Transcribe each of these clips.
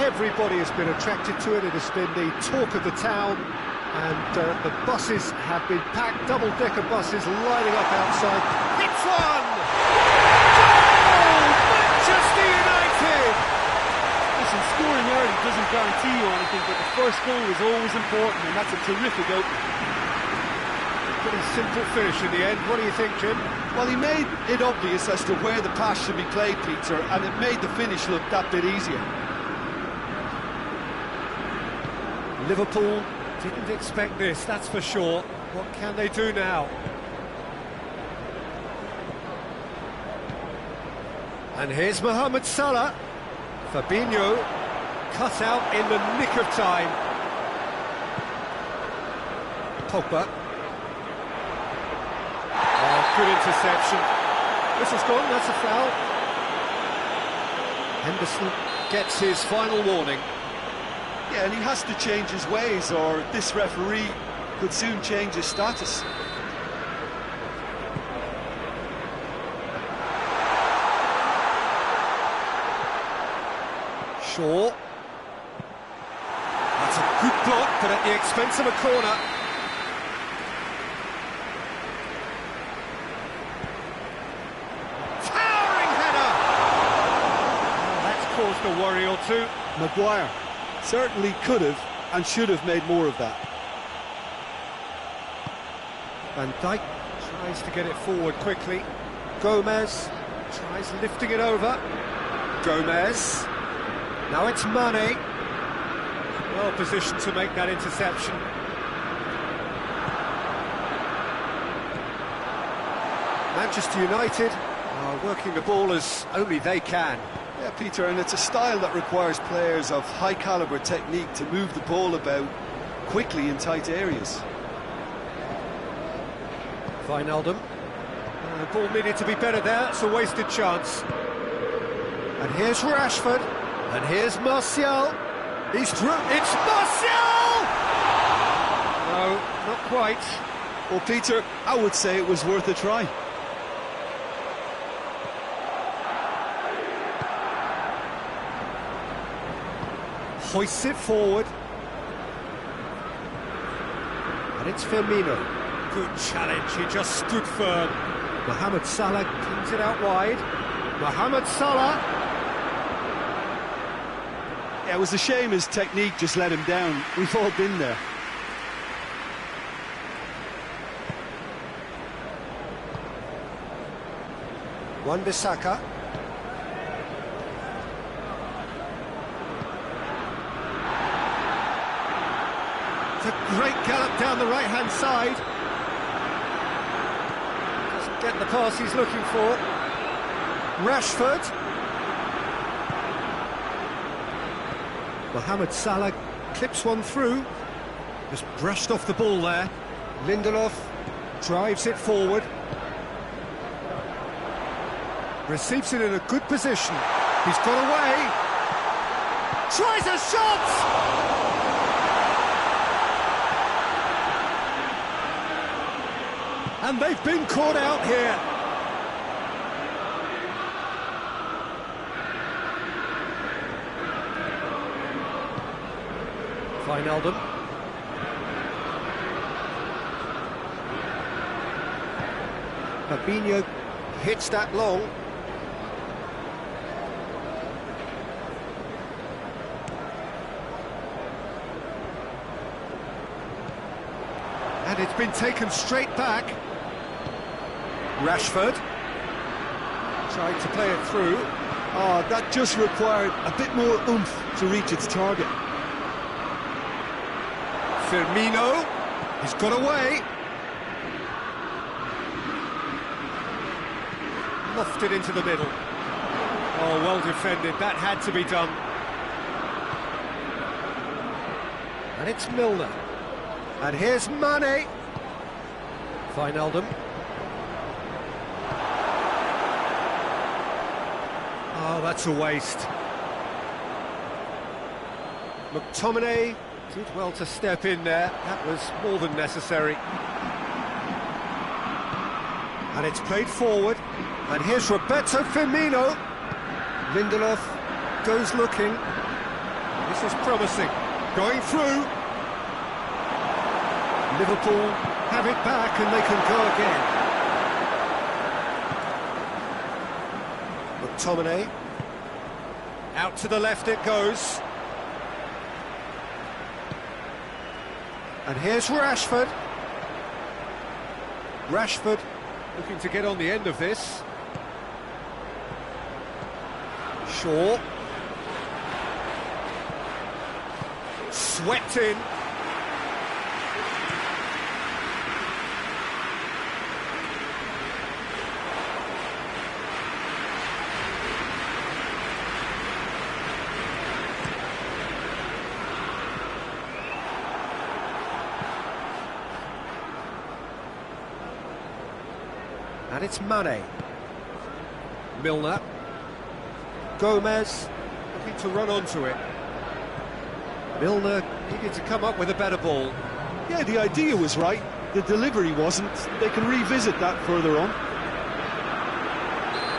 Everybody has been attracted to it. It has been the talk of the town, and the buses have been packed, double-decker buses lining up outside. Hits one! Goal! Manchester United! Listen, scoring early doesn't guarantee you anything, but the first goal is always important, and that's a terrific opening. Pretty simple finish in the end. What do you think, Jim? Well, he made it obvious as to where the pass should be played, Peter, and it made the finish look that bit easier. Liverpool didn't expect this, that's for sure. What can they do now? And here's Mohamed Salah. Fabinho cut out in the nick of time. Pogba. Oh, good interception. Whistle's gone, that's a foul. Henderson gets his final warning. Yeah, and he has to change his ways, or this referee could soon change his status. Shaw. That's a good block, but at the expense of a corner. Towering header! Oh, that's caused a worry or two. Maguire certainly could have and should have made more of that. Van Dijk tries to get it forward quickly. Gomez tries lifting it over. Gomez. Now it's Mane. Well positioned to make that interception. Manchester United are working the ball as only they can. Yeah, Peter, and it's a style that requires players of high-caliber technique to move the ball about quickly in tight areas. Wijnaldum. The ball needed to be better there, it's a wasted chance. And here's Rashford. And here's Martial. He's through. It's Martial! No, not quite. Well, Peter, I would say it was worth a try. Hoists it forward. And it's Firmino. Good challenge, he just stood firm. Mohamed Salah cleans it out wide. Mohamed Salah. Yeah, it was a shame his technique just let him down. We've all been there. Wan-Bissaka. It's a great gallop down the right-hand side. Doesn't get the pass he's looking for. Rashford. Mohamed Salah clips one through. Just brushed off the ball there. Lindelof drives it forward. Receives it in a good position. He's got away. Tries a shot! And they've been caught out here. Wijnaldum. Fabinho hits that long. And it's been taken straight back. Rashford tried to play it through. Oh, that just required a bit more oomph to reach its target. Firmino, he's got away. Lofted into the middle. Oh, well defended, that had to be done. And it's Milner. And here's Mane. Wijnaldum. Oh, that's a waste. McTominay did well to step in there. That was more than necessary. And it's played forward. And here's Roberto Firmino. Lindelof goes looking. is promising. Going through. Liverpool have it back and they can go again. McTominay. Out to the left it goes. And here's Rashford. Rashford looking to get on the end of this. Shaw. Swept in. And it's Mane. Milner. Gomez looking to run onto it. Milner needed to come up with a better ball. Yeah, the idea was right, the delivery wasn't. They can revisit that further on.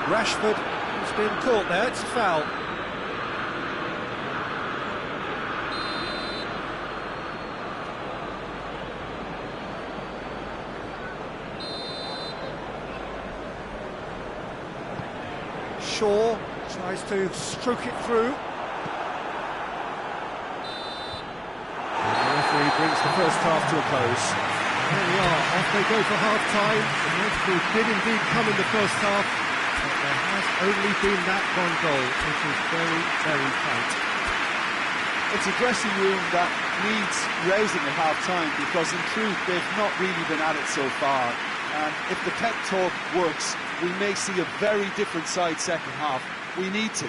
Rashford has been caught there, it's a foul. Shaw tries to stroke it through. And the referee brings the first half to a close. There we are, off they go for half-time. The Liverpool did indeed come in the first half, but there has only been that one goal, which is very, very tight. It's a dressing room that needs raising at half-time, because in truth they've not really been at it so far. And if the pep talk works, we may see a very different side second half. We need to.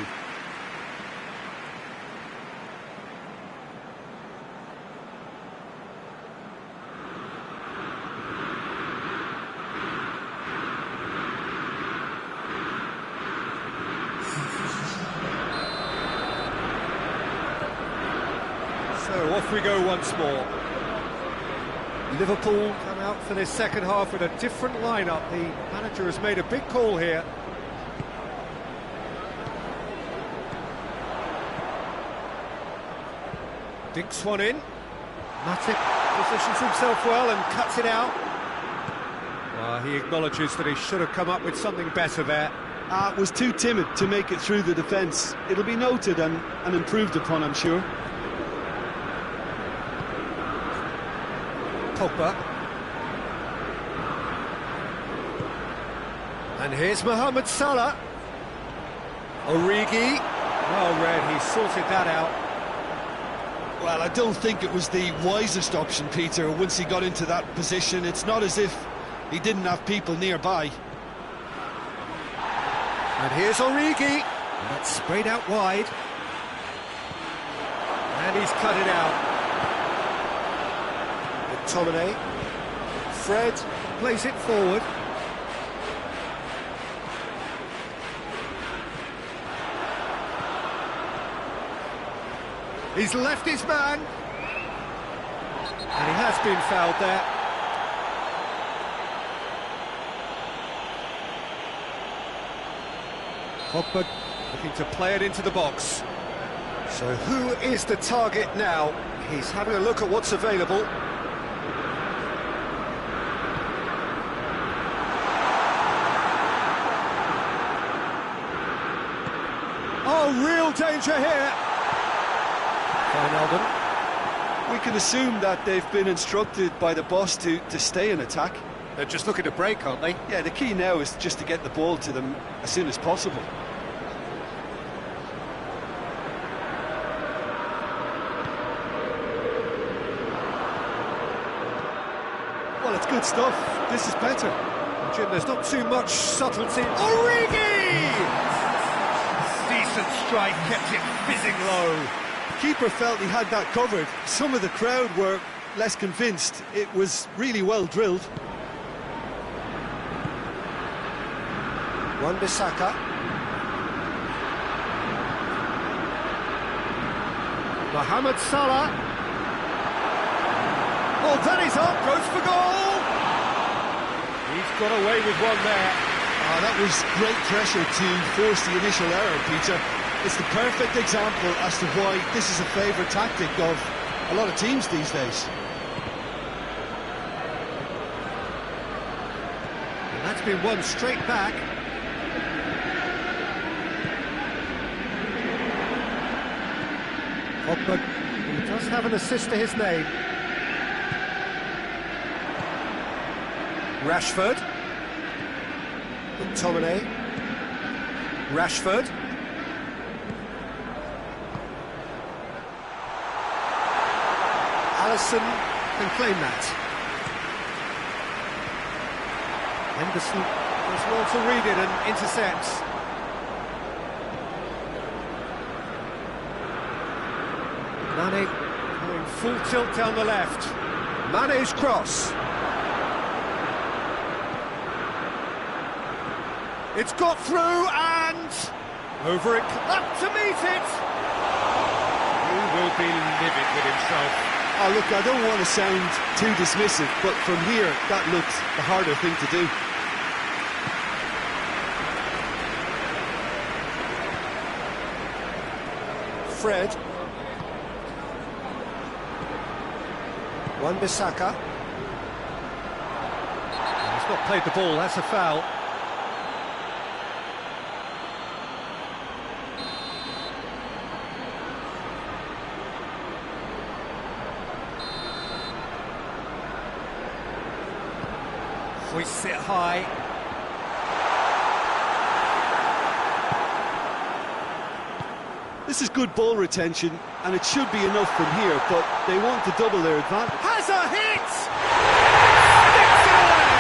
So off we go once more. Liverpool come out for this second half with a different lineup. The manager has made a big call here. Dinks one in. Matip positions himself well and cuts it out. He acknowledges that he should have come up with something better there. Was too timid to make it through the defence. It'll be noted and improved upon, I'm sure. Pogba. And here's Mohamed Salah. Origi. Well read, he sorted that out. Well, I don't think it was the wisest option, Peter, once he got into that position. It's not as if he didn't have people nearby. And here's Origi. And that's sprayed out wide. And he's cut it out. McTominay. Fred plays it forward. He's left his man. And he has been fouled there. Pogba looking to play it into the box. So who is the target now? He's having a look at what's available. Oh, real danger here. Wijnaldum. We can assume that they've been instructed by the boss to stay in attack. They're just looking to break, aren't they? Yeah, the key now is just to get the ball to them as soon as possible. Well, it's good stuff. This is better. Jim, there's not too much subtlety. Origi! Decent strike, kept it fizzing low. Keeper felt he had that covered. Some of the crowd were less convinced. It was really well drilled. Wan-Bissaka. Mohamed Salah. Oh, that is up, goes for goal! He's got away with one there. That was great pressure to force the initial error, Peter. It's the perfect example as to why this is a favourite tactic of a lot of teams these days. And that's been won straight back. Pogba, he does have an assist to his name. Rashford. McTominay. Rashford. Alisson can claim that. Henderson does well to read it and intercepts. Mane going full tilt down the left. Mane's cross. It's got through and over it, up to meet it. He will be livid with himself. Oh, look, I don't want to sound too dismissive, but from here, that looks the harder thing to do. Fred. Wan-Bissaka. He's not played the ball, that's a foul. Hoists it high. This is good ball retention, and it should be enough from here, but they want to double their advantage. Has a hit! Sticks it away!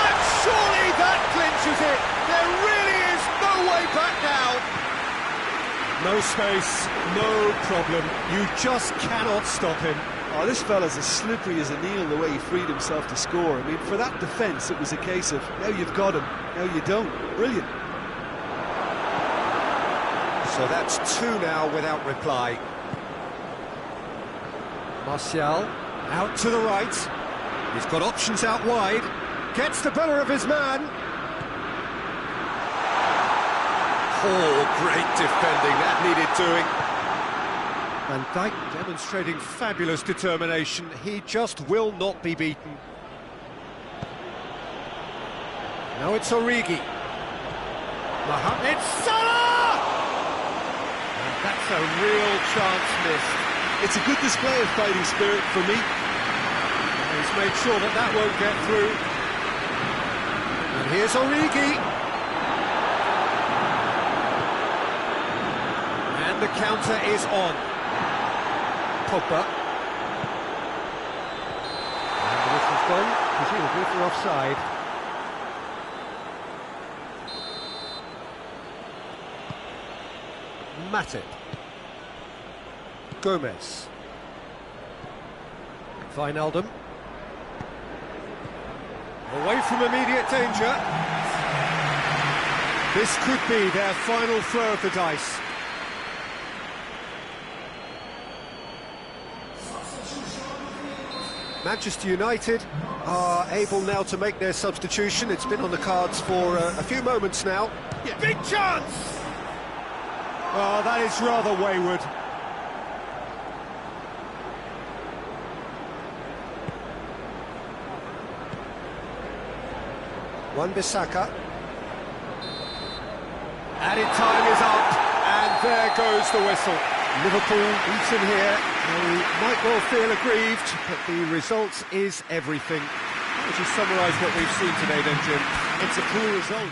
And surely that clinches it! There really is no way back now! No space, no problem. You just cannot stop him. Oh, this fella's as slippery as a needle the way he freed himself to score. I mean, for that defence, it was a case of, now you've got him, now you don't. Brilliant. So that's two now without reply. Martial out to the right. He's got options out wide. Gets the better of his man. Oh, great defending. That needed doing. Van Dijk demonstrating fabulous determination. He just will not be beaten. Now it's Origi. Mohamed Salah! And that's a real chance missed. It's a good display of fighting spirit for me. He's made sure that that won't get through. And here's Origi. And the counter is on. Pogba. And the whistle's gone, presumably for offside. Matip. Gomez. Wijnaldum. Away from immediate danger. This could be their final throw of the dice. Manchester United are able now to make their substitution. It's been on the cards for a few moments now. Yeah. Big chance! Oh, that is rather wayward. Wan-Bissaka. Added time is up, and there goes the whistle. Liverpool beaten here. They might well feel aggrieved, but the result is everything. How would you summarise what we've seen today then, Jim? It's a poor result.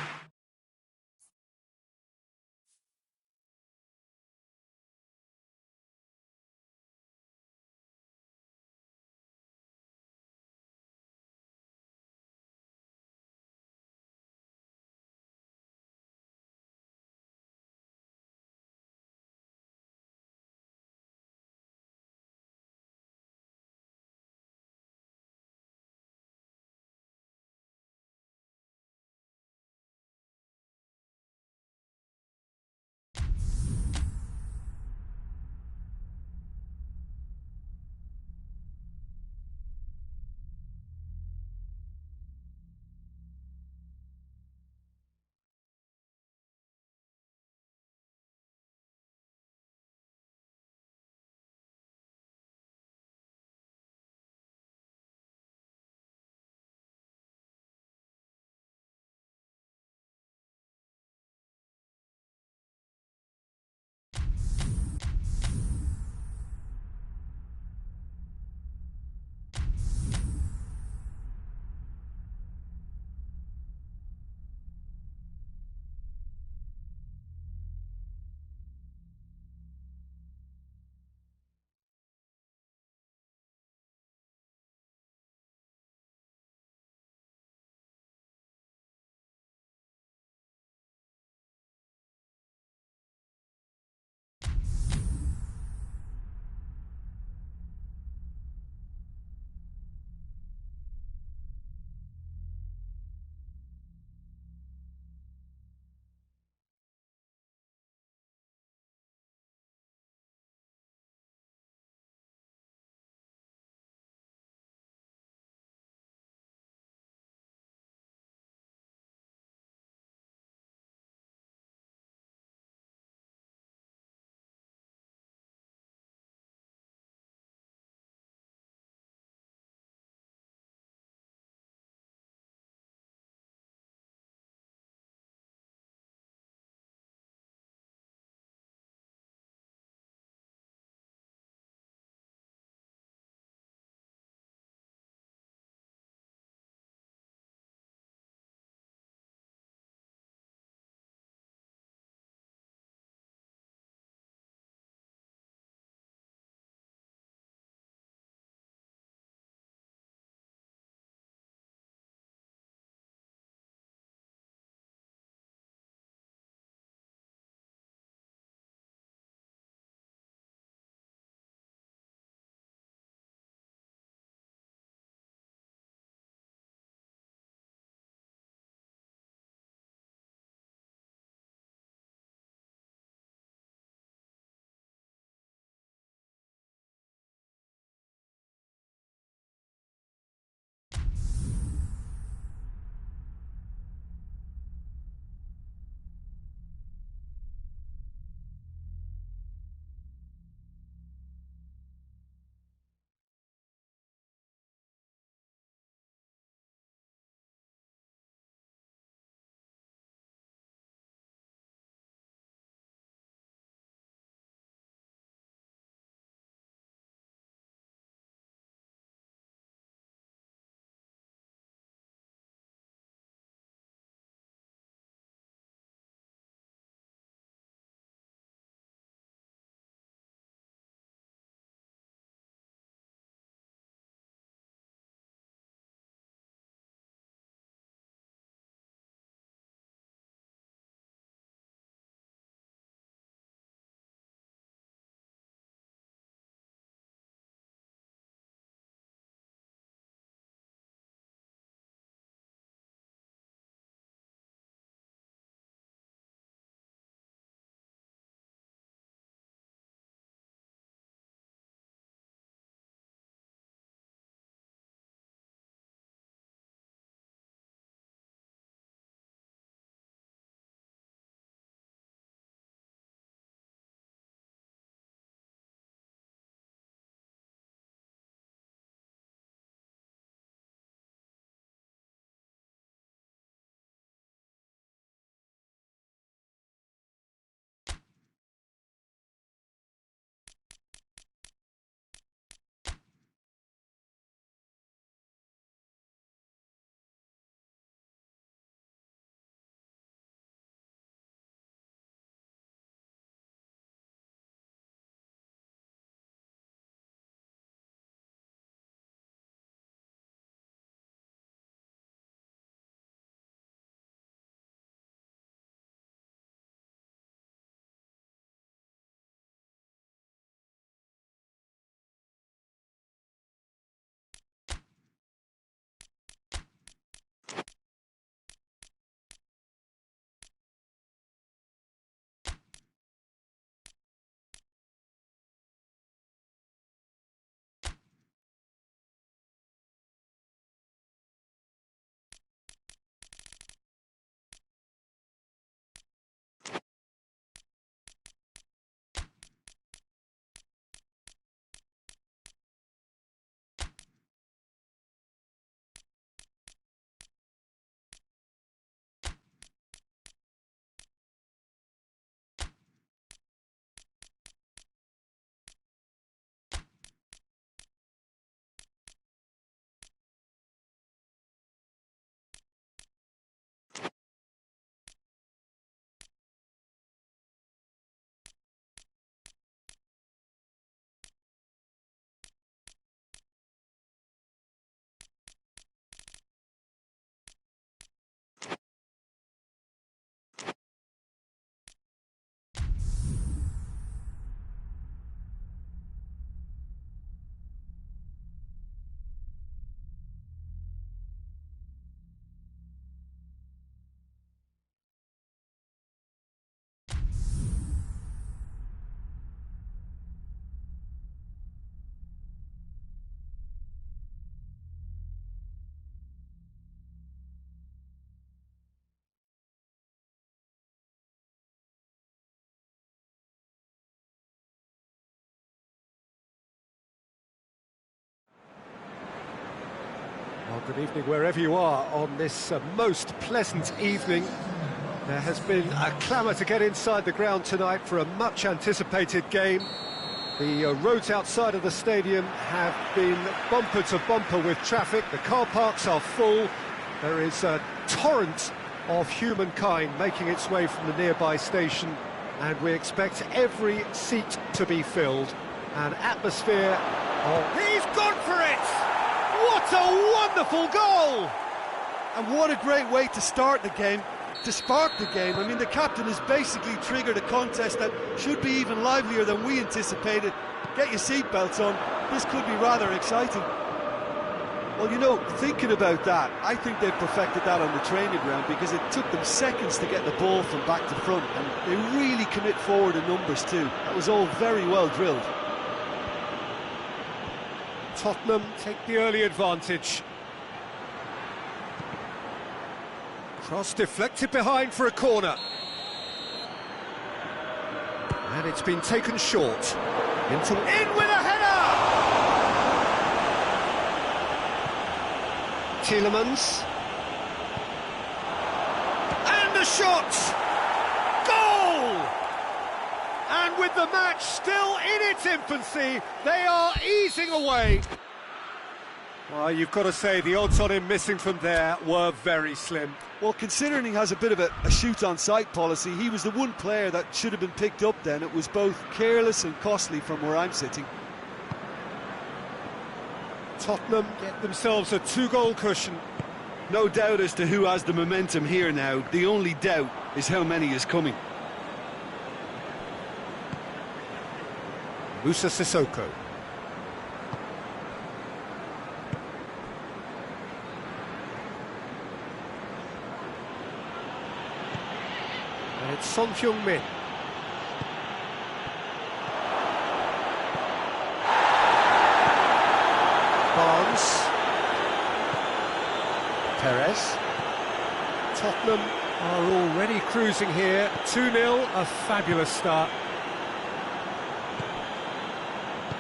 Good evening wherever you are on this most pleasant evening. There has been a clamour to get inside the ground tonight for a much-anticipated game. The roads outside of the stadium have been bumper to bumper with traffic. The car parks are full. There is a torrent of humankind making its way from the nearby station, and we expect every seat to be filled. An atmosphere of... He's gone for it! What a wonderful goal! And what a great way to start the game, to spark the game. I mean, the captain has basically triggered a contest that should be even livelier than we anticipated. Get your seatbelts on, this could be rather exciting. Well, you know, thinking about that, I think they perfected that on the training ground, because it took them seconds to get the ball from back to front, and they really commit forward in numbers too. That was all very well drilled. Tottenham take the early advantage. Cross deflected behind for a corner. And it's been taken short. In with a header! Tielemans. And a shot! Goal! And with the match still in its infancy, they are easing away. Well, you've got to say the odds on him missing from there were very slim. Well, considering he has a bit of a shoot-on-sight policy, he was the one player that should have been picked up then. It was both careless and costly from where I'm sitting. Tottenham get themselves a 2-goal cushion. No doubt as to who has the momentum here now. The only doubt is how many is coming. Musa Sissoko. And it's Son Heung-min. Barnes. Perez. Tottenham are already cruising here. 2-0, a fabulous start.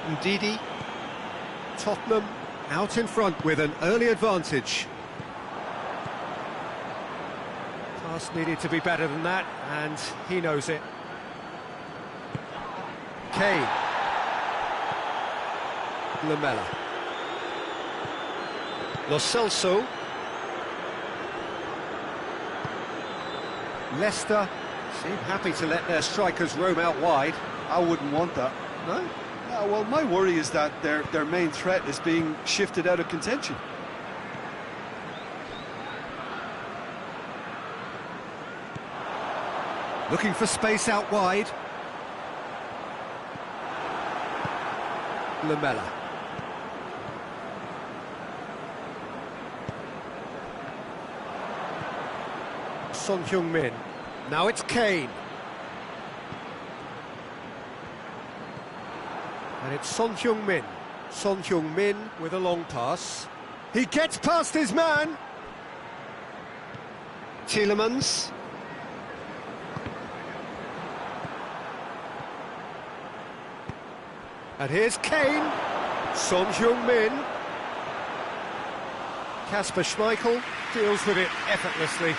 Ndidi. Tottenham out in front with an early advantage. Pass needed to be better than that, and he knows it. Kane. Lamela. Lo Celso. Leicester seem happy to let their strikers roam out wide. I wouldn't want that. No? Well, my worry is that their main threat is being shifted out of contention. Looking for space out wide. Lamela. Son Heung-min. Now it's Kane. And it's Son Heung-min. Son Heung-min with a long pass. He gets past his man. Tielemans. And here's Kane. Son Heung-min. Kasper Schmeichel deals with it effortlessly.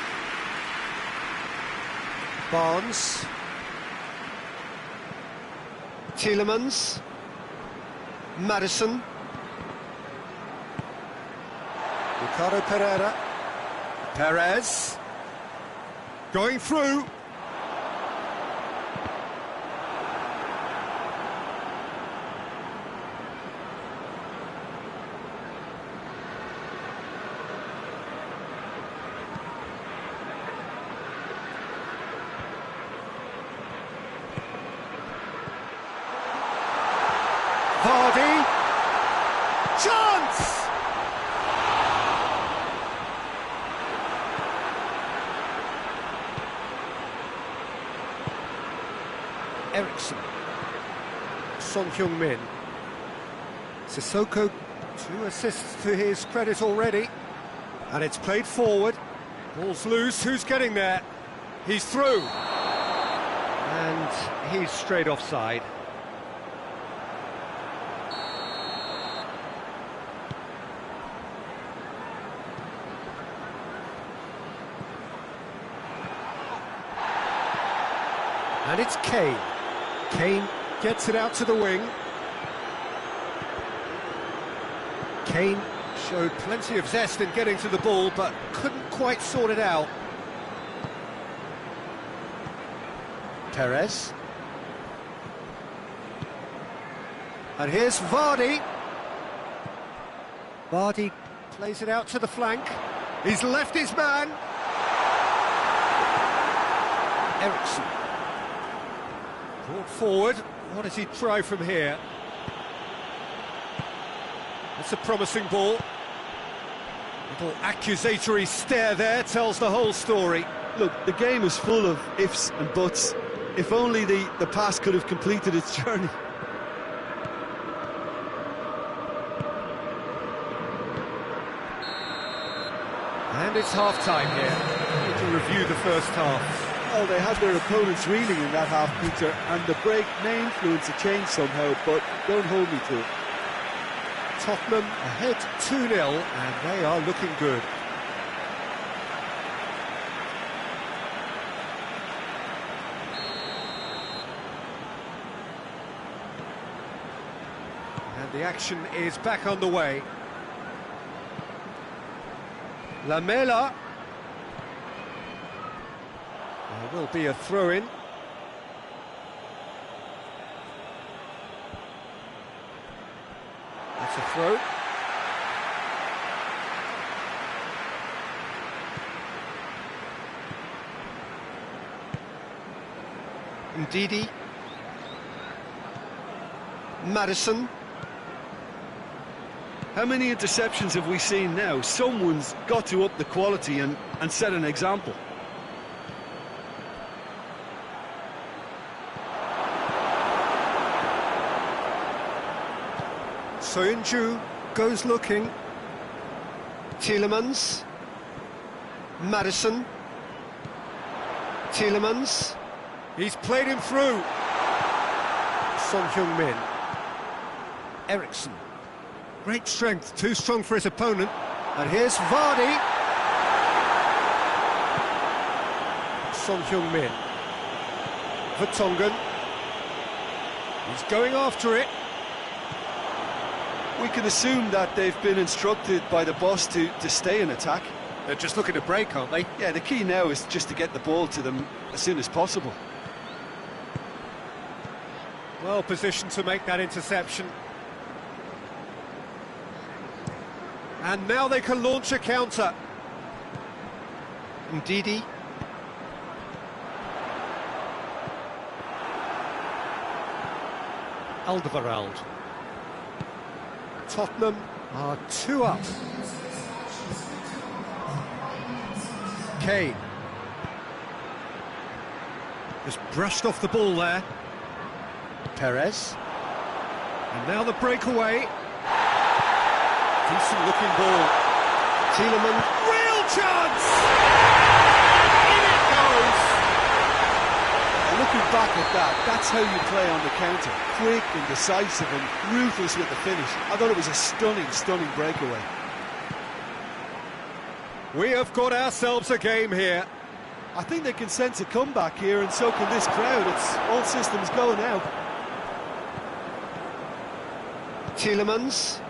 Barnes. Tielemans. Madison. Ricardo Pereira. Perez. Going through. Vardy. Chance! Eriksson. Son Heung-min. Sissoko, 2 assists to his credit already. And it's played forward. Ball's loose, who's getting there? He's through. And he's straight offside. And it's Kane. Kane gets it out to the wing. Kane showed plenty of zest in getting to the ball, but couldn't quite sort it out. Perez. And here's Vardy. Vardy plays it out to the flank. He's left his man. Ericsson. Brought forward. What does he try from here? It's a promising ball. Little accusatory stare there tells the whole story. Look, the game is full of ifs and buts. If only the pass could have completed its journey. And it's half-time here. Need to review the first half. Oh, they had their opponents reeling in that half, Peter, and the break may influence a change somehow, but don't hold me to it. Tottenham ahead 2-0, and they are looking good. And the action is back on the way. Lamela. There will be a throw-in. That's a throw. Ndidi. Madison. How many interceptions have we seen now? Someone's got to up the quality and set an example. Soyuncu goes looking. Tielemans. Madison. Tielemans. He's played him through. Son Heung-min. Ericsson. Great strength, too strong for his opponent. And here's Vardy. Son Heung-min. Vertonghen. He's going after it. We can assume that they've been instructed by the boss to stay in attack. They're just looking to break, aren't they? Yeah, the key now is just to get the ball to them as soon as possible. Well positioned to make that interception. And now they can launch a counter. Ndidi. Alderweireld. Tottenham are 2 up. Kane. Just brushed off the ball there. Perez. And now the breakaway. Decent looking ball. Tielemans. Real chance! In it goes! Looking back at that, that's how you play on the counter. Quick and decisive and ruthless with the finish. I thought it was a stunning, stunning breakaway. We have got ourselves a game here. I think they can sense a comeback here, and so can this crowd. It's all systems go now. Tielemans.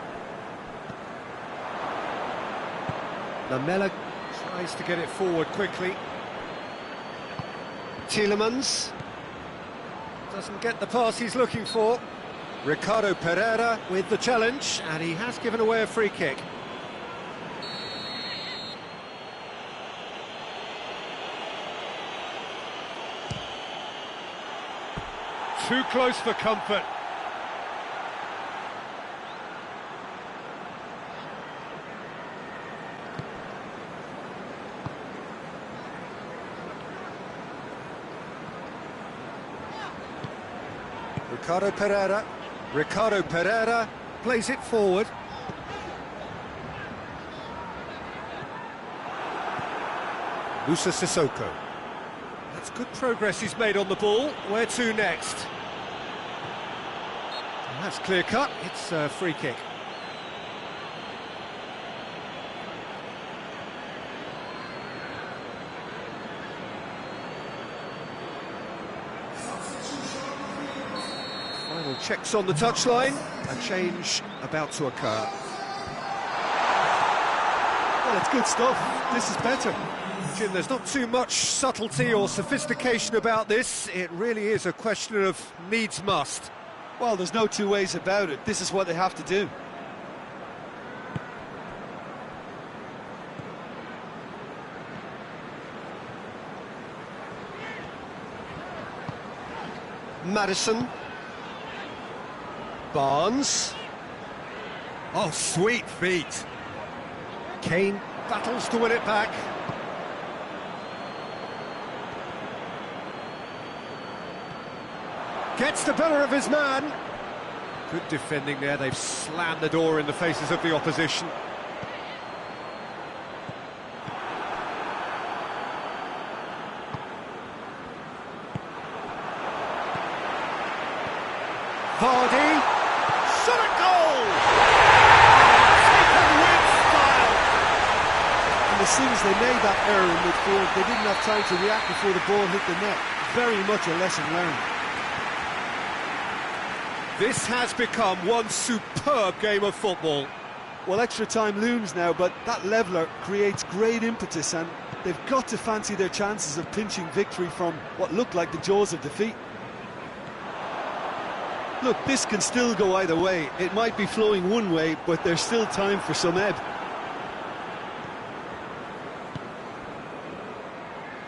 Lamela tries to get it forward quickly. Tielemans doesn't get the pass he's looking for. Ricardo Pereira with the challenge, and he has given away a free kick. Too close for comfort. Ricardo Pereira plays it forward. Musa Sissoko. That's good progress he's made on the ball. Where to next? And that's clear cut. It's a free kick. Final checks on the touchline, a change about to occur. Well, it's good stuff. This is better. Jim, there's not too much subtlety or sophistication about this. It really is a question of needs must. Well, there's no two ways about it. This is what they have to do. Madison. Barnes. Oh, sweet feet. Kane battles to win it back. Gets the better of his man. Good defending there. They've slammed the door in the faces of the opposition. Vardy, shot at goal! Taken with style! And as soon as they made that error in midfield, they didn't have time to react before the ball hit the net. Very much a lesson learned. This has become one superb game of football. Well, extra time looms now, but that leveller creates great impetus, and they've got to fancy their chances of pinching victory from what looked like the jaws of defeat. Look, this can still go either way. It might be flowing one way, but there's still time for some ebb.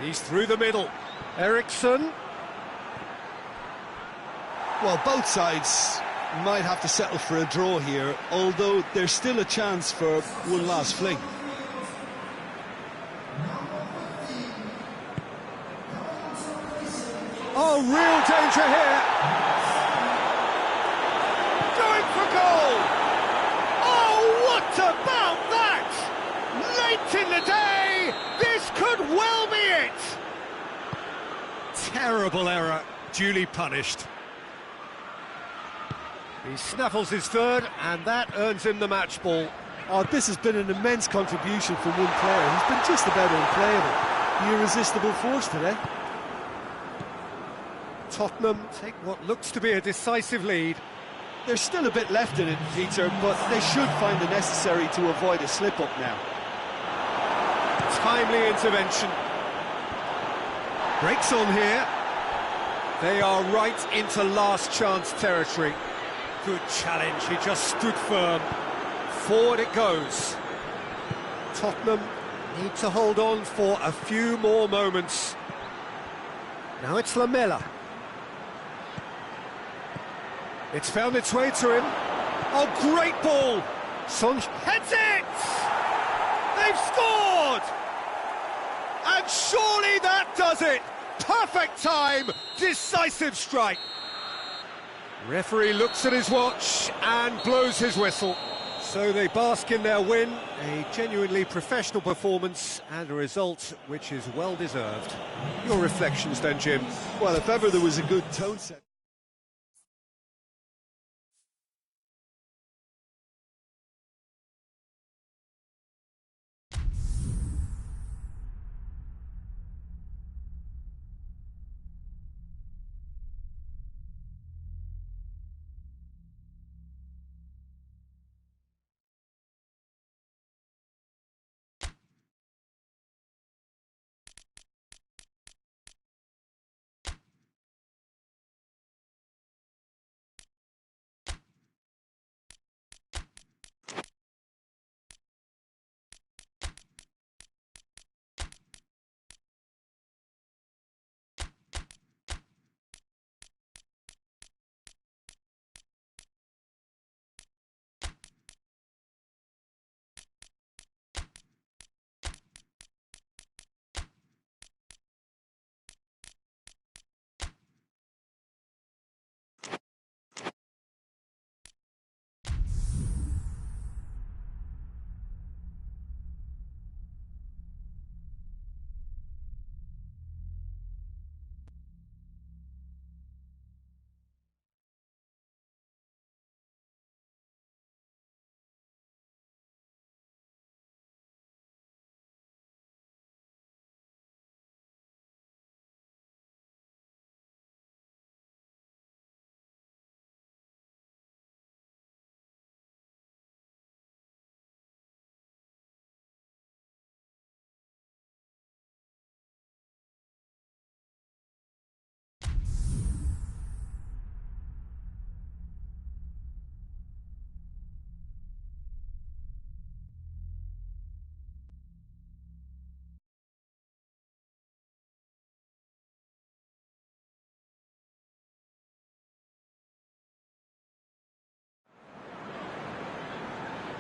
He's through the middle. Eriksson. Well, both sides might have to settle for a draw here, although there's still a chance for one last fling. Oh, real danger here. Going for goal. Oh, what about that? Late in the day, this could well be it. Terrible error, duly punished. He snaffles his third, and that earns him the match ball. Oh, this has been an immense contribution from one player. He's been just about unplayable. The irresistible force today. Tottenham take what looks to be a decisive lead. There's still a bit left in it, Peter, but they should find the necessary to avoid a slip-up now. Timely intervention. Breaks on here. They are right into last chance territory. Good challenge, he just stood firm. Forward it goes. Tottenham need to hold on for a few more moments. Now it's Lamela. It's found its way to him. Oh, great ball! Son heads it! They've scored! And surely that does it! Perfect time, decisive strike. Referee looks at his watch and blows his whistle. So they bask in their win, a genuinely professional performance and a result which is well deserved. Your reflections then, Jim? Well, if ever there was a good tone set.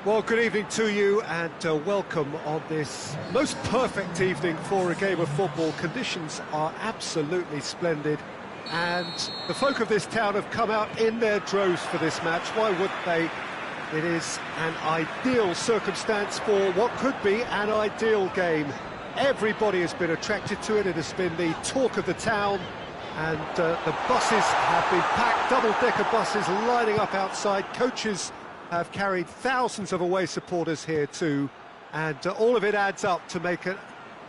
Well, good evening to you and welcome on this most perfect evening for a game of football. Conditions are absolutely splendid and the folk of this town have come out in their droves for this match. Why wouldn't they? It is an ideal circumstance for what could be an ideal game. Everybody has been attracted to it. It has been the talk of the town, and the buses have been packed, double-decker buses lining up outside. Coaches have carried thousands of away supporters here too, and all of it adds up to make a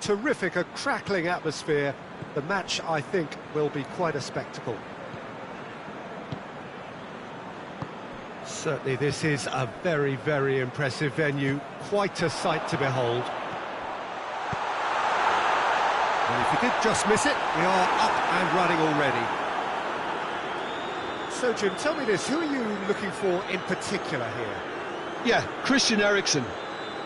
terrific, a crackling atmosphere. The match, I think, will be quite a spectacle. Certainly this is a very, very impressive venue, quite a sight to behold. And if you did just miss it, we are up and running already. So, Jim, tell me this, who are you looking for in particular here? Yeah, Christian Eriksen.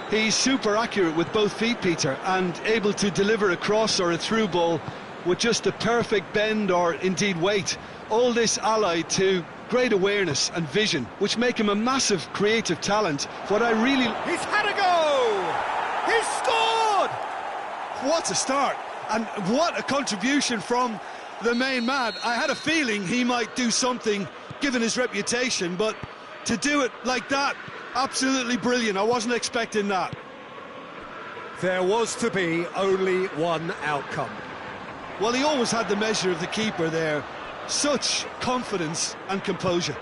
He's super accurate with both feet, Peter, and able to deliver a cross or a through ball with just the perfect bend or indeed weight. All this allied to great awareness and vision, which make him a massive creative talent. What I really... He's had a go! He's scored! What a start! And what a contribution from the main man. I had a feeling he might do something, given his reputation, but to do it like that, absolutely brilliant. I wasn't expecting that. There was to be only one outcome. Well, he always had the measure of the keeper there. Such confidence and composure.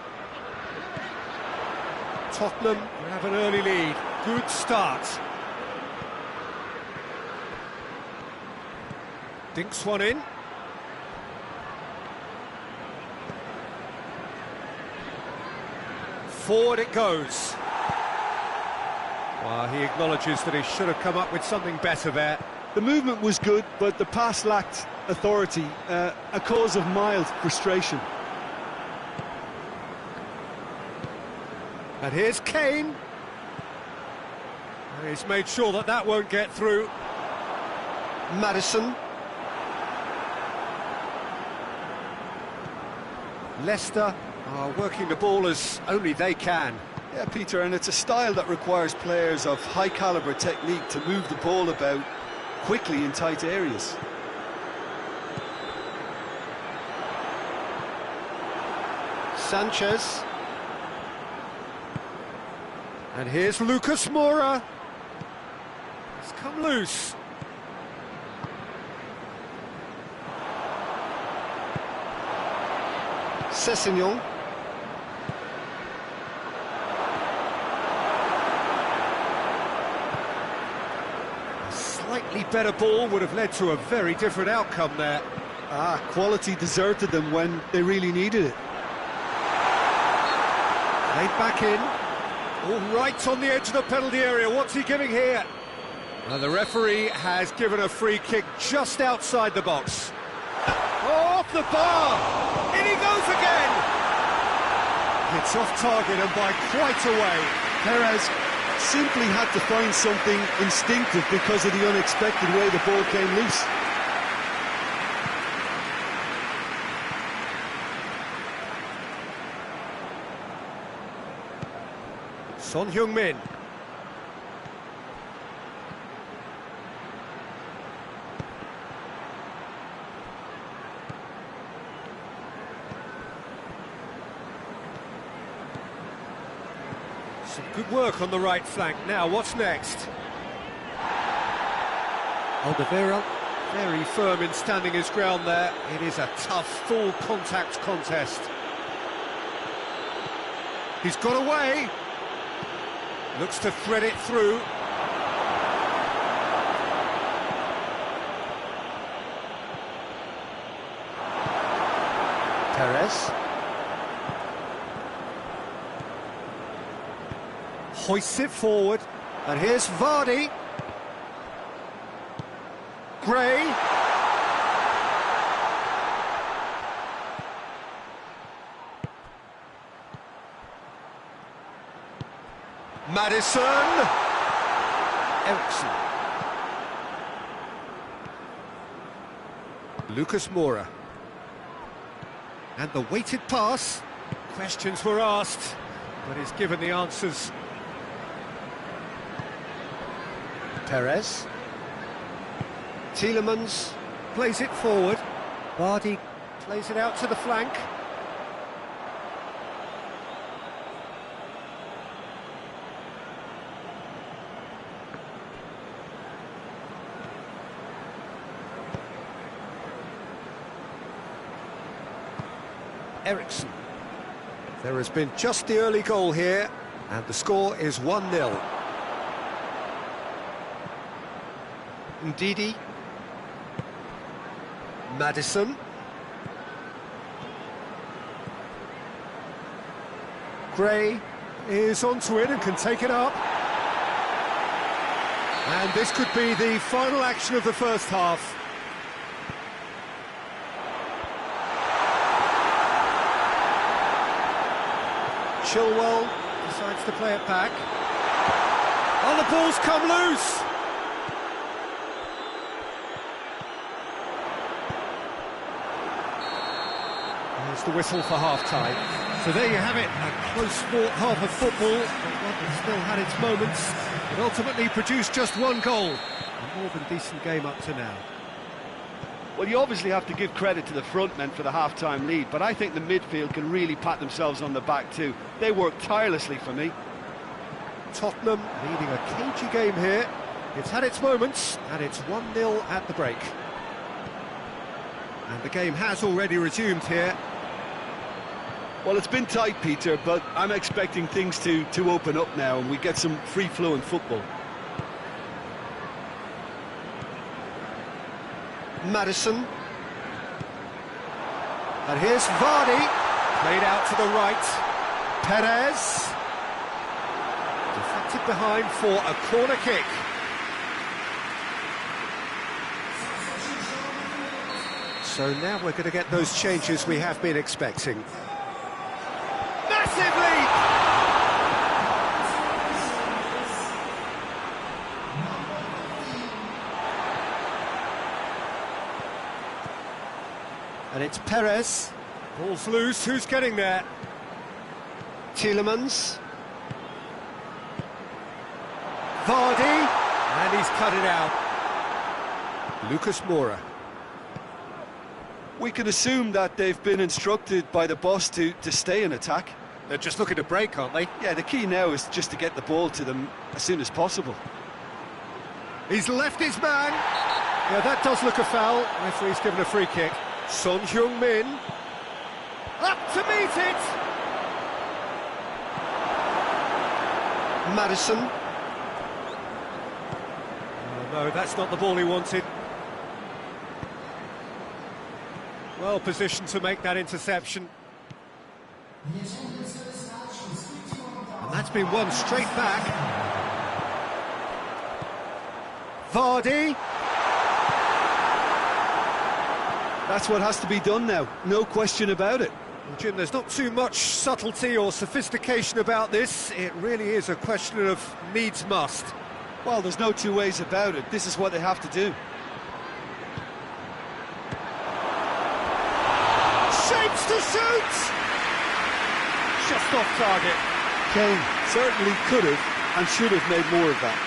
Tottenham have an early lead. Good start. Dinks one in. Forward it goes. Well, he acknowledges that he should have come up with something better there. The movement was good, but the pass lacked authority, a cause of mild frustration. And here's Kane. He's made sure that that won't get through. Maddison. Leicester are working the ball as only they can. Yeah, Peter, and it's a style that requires players of high calibre technique to move the ball about quickly in tight areas. Sanchez. And here's Lucas Moura. It's come loose. Sessegnon. A slightly better ball would have led to a very different outcome there. Quality deserted them when they really needed it. Played back in. All right on the edge of the penalty area. What's he giving here? Well, the referee has given a free kick just outside the box. Oh, off the bar! In he goes again! It's off target and by quite a way. Perez simply had to find something instinctive because of the unexpected way the ball came loose. Son Heung-min. Some good work on the right flank. Now, what's next? Alderweireld, very firm in standing his ground there. It is a tough, full contact contest. He's got away. Looks to thread it through. Perez. Hoists it forward. And here's Vardy. Gray. Maddison. Eriksen. Lucas Moura. And the weighted pass. Questions were asked, but he's given the answers. Perez. Tielemans plays it forward. Vardy plays it out to the flank. Ericsson. There has been just the early goal here, and the score is 1-0. Ndidi. Maddison. Gray is onto it and can take it up. And this could be the final action of the first half. Chilwell decides to play it back. Oh, the ball's come loose! There's the whistle for half-time. So there you have it, a close-fought half of football, but one that still had its moments. It ultimately produced just one goal. A more than decent game up to now. Well, you obviously have to give credit to the front men for the half-time lead, but I think the midfield can really pat themselves on the back too. They work tirelessly for me. Tottenham leading a cagey game here. It's had its moments, and it's 1-0 at the break. And the game has already resumed here. Well, it's been tight, Peter, but I'm expecting things to open up now and we get some free-flowing football. Maddison. And here's Vardy. Played out to the right. Perez. Deflected behind for a corner kick. So now we're going to get those changes we have been expecting. Massive lead! And it's Perez. Ball's loose, who's getting there? Tielemans. Vardy. And he's cut it out. Lucas Moura. We can assume that they've been instructed by the boss to stay in attack. They're just looking to break, aren't they? Yeah, the key now is just to get the ball to them as soon as possible. He's left his man. Yeah, that does look a foul. Referee's given a free kick. Son Heung-min. Up to meet it! Maddison. Oh, no, that's not the ball he wanted. Well positioned to make that interception. And that's been won straight back. Vardy. That's what has to be done now, no question about it. Well, Jim, there's not too much subtlety or sophistication about this. It really is a question of needs must. Well, there's no two ways about it. This is what they have to do. Shapes to shoot! Just off target. Kane certainly could have and should have made more of that.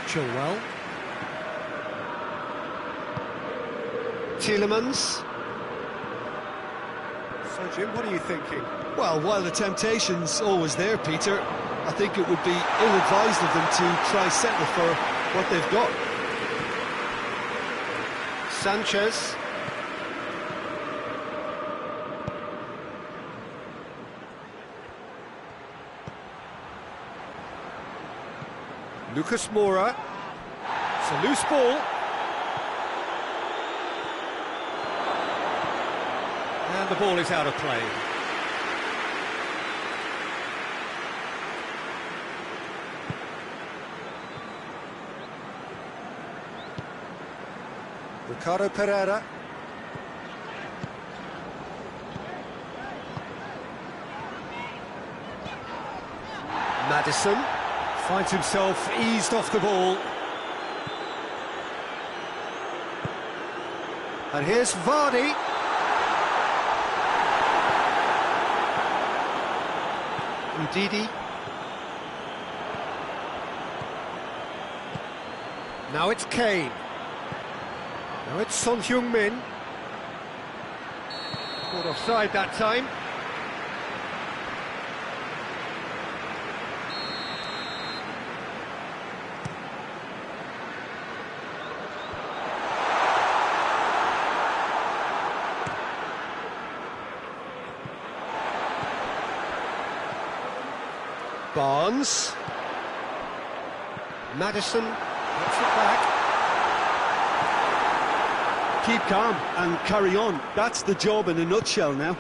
Chilwell. Tielemans. So, Jim, what are you thinking? Well, while the temptation's always there, Peter, I think it would be ill-advised of them to try settle for what they've got. Sanchez. Lucas Moura. It's a loose ball. And the ball is out of play. Ricardo Pereira. Maddison finds himself eased off the ball. And here's Vardy. Udidi. Now it's Kane. Now it's Son Heung-min. Caught offside that time. Barnes. Maddison gets it back. Keep calm and carry on. That's the job in a nutshell now.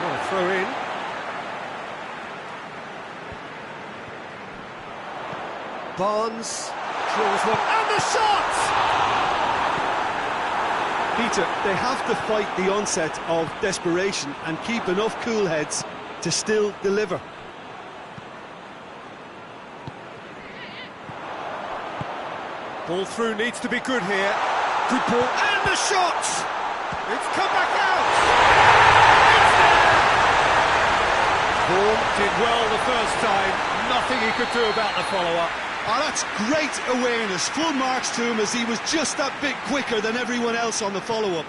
Oh, throw in. Barnes draws one, and the shot! Peter, they have to fight the onset of desperation and keep enough cool heads to still deliver. Ball through needs to be good here. Good ball, and the shot! It's come back out! It's there! Vaughan did well the first time, nothing he could do about the follow-up. Oh, that's great awareness. Full marks to him as he was just that bit quicker than everyone else on the follow-up.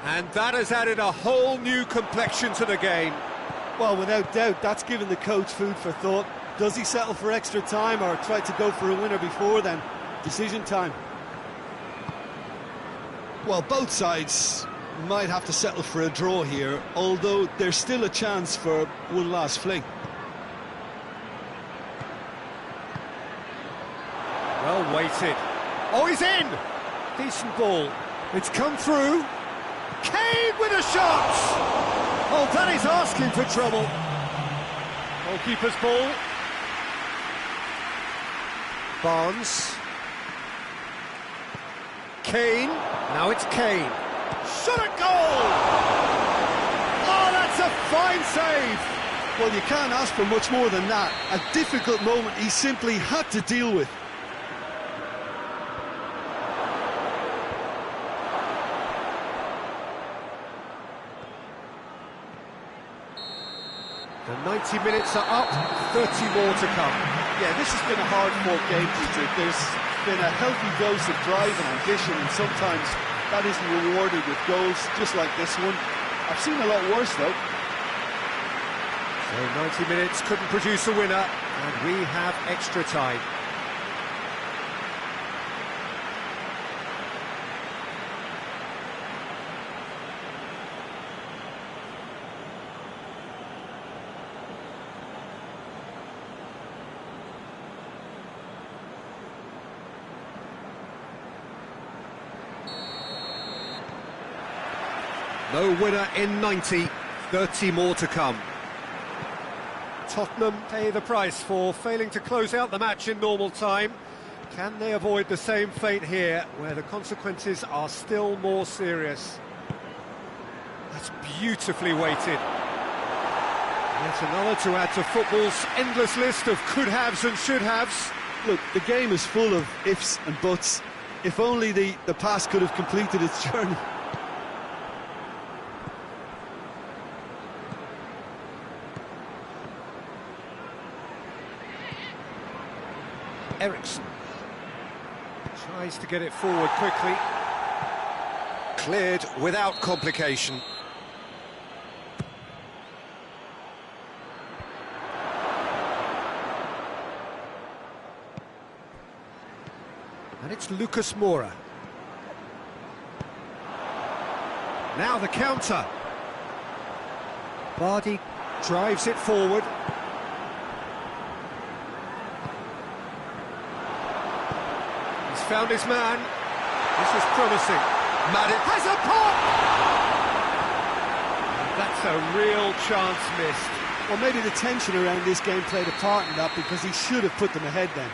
And that has added a whole new complexion to the game. Well, without doubt, that's given the coach food for thought. Does he settle for extra time or try to go for a winner before then? Decision time. Well, both sides might have to settle for a draw here, although there's still a chance for one last fling. Well weighted. Oh, he's in! Decent ball. It's come through. Kane with a shot! Oh, that is asking for trouble. Goalkeeper's ball. Barnes. Kane. Now it's Kane. Shot at goal! Oh, that's a fine save! Well, you can't ask for much more than that. A difficult moment he simply had to deal with. The 90 minutes are up, 30 more to come. Yeah, this has been a hard-fought game, Peter. There's been a healthy dose of drive and ambition, and sometimes that isn't rewarded with goals, just like this one. I've seen a lot worse, though. So 90 minutes couldn't produce a winner, and we have extra time. No winner in 90, 30 more to come. Tottenham pay the price for failing to close out the match in normal time. Can they avoid the same fate here, where the consequences are still more serious? That's beautifully weighted. Yet another to add to football's endless list of could-haves and should-haves. Look, the game is full of ifs and buts. If only the pass could have completed its journey. Eriksson tries to get it forward quickly. Cleared without complication. And it's Lucas Moura. Now the counter. Vardy drives it forward. He's found his man. This is promising. Maddison has a pop! That's a real chance missed. Well, maybe the tension around this game played a part in that, because he should have put them ahead then.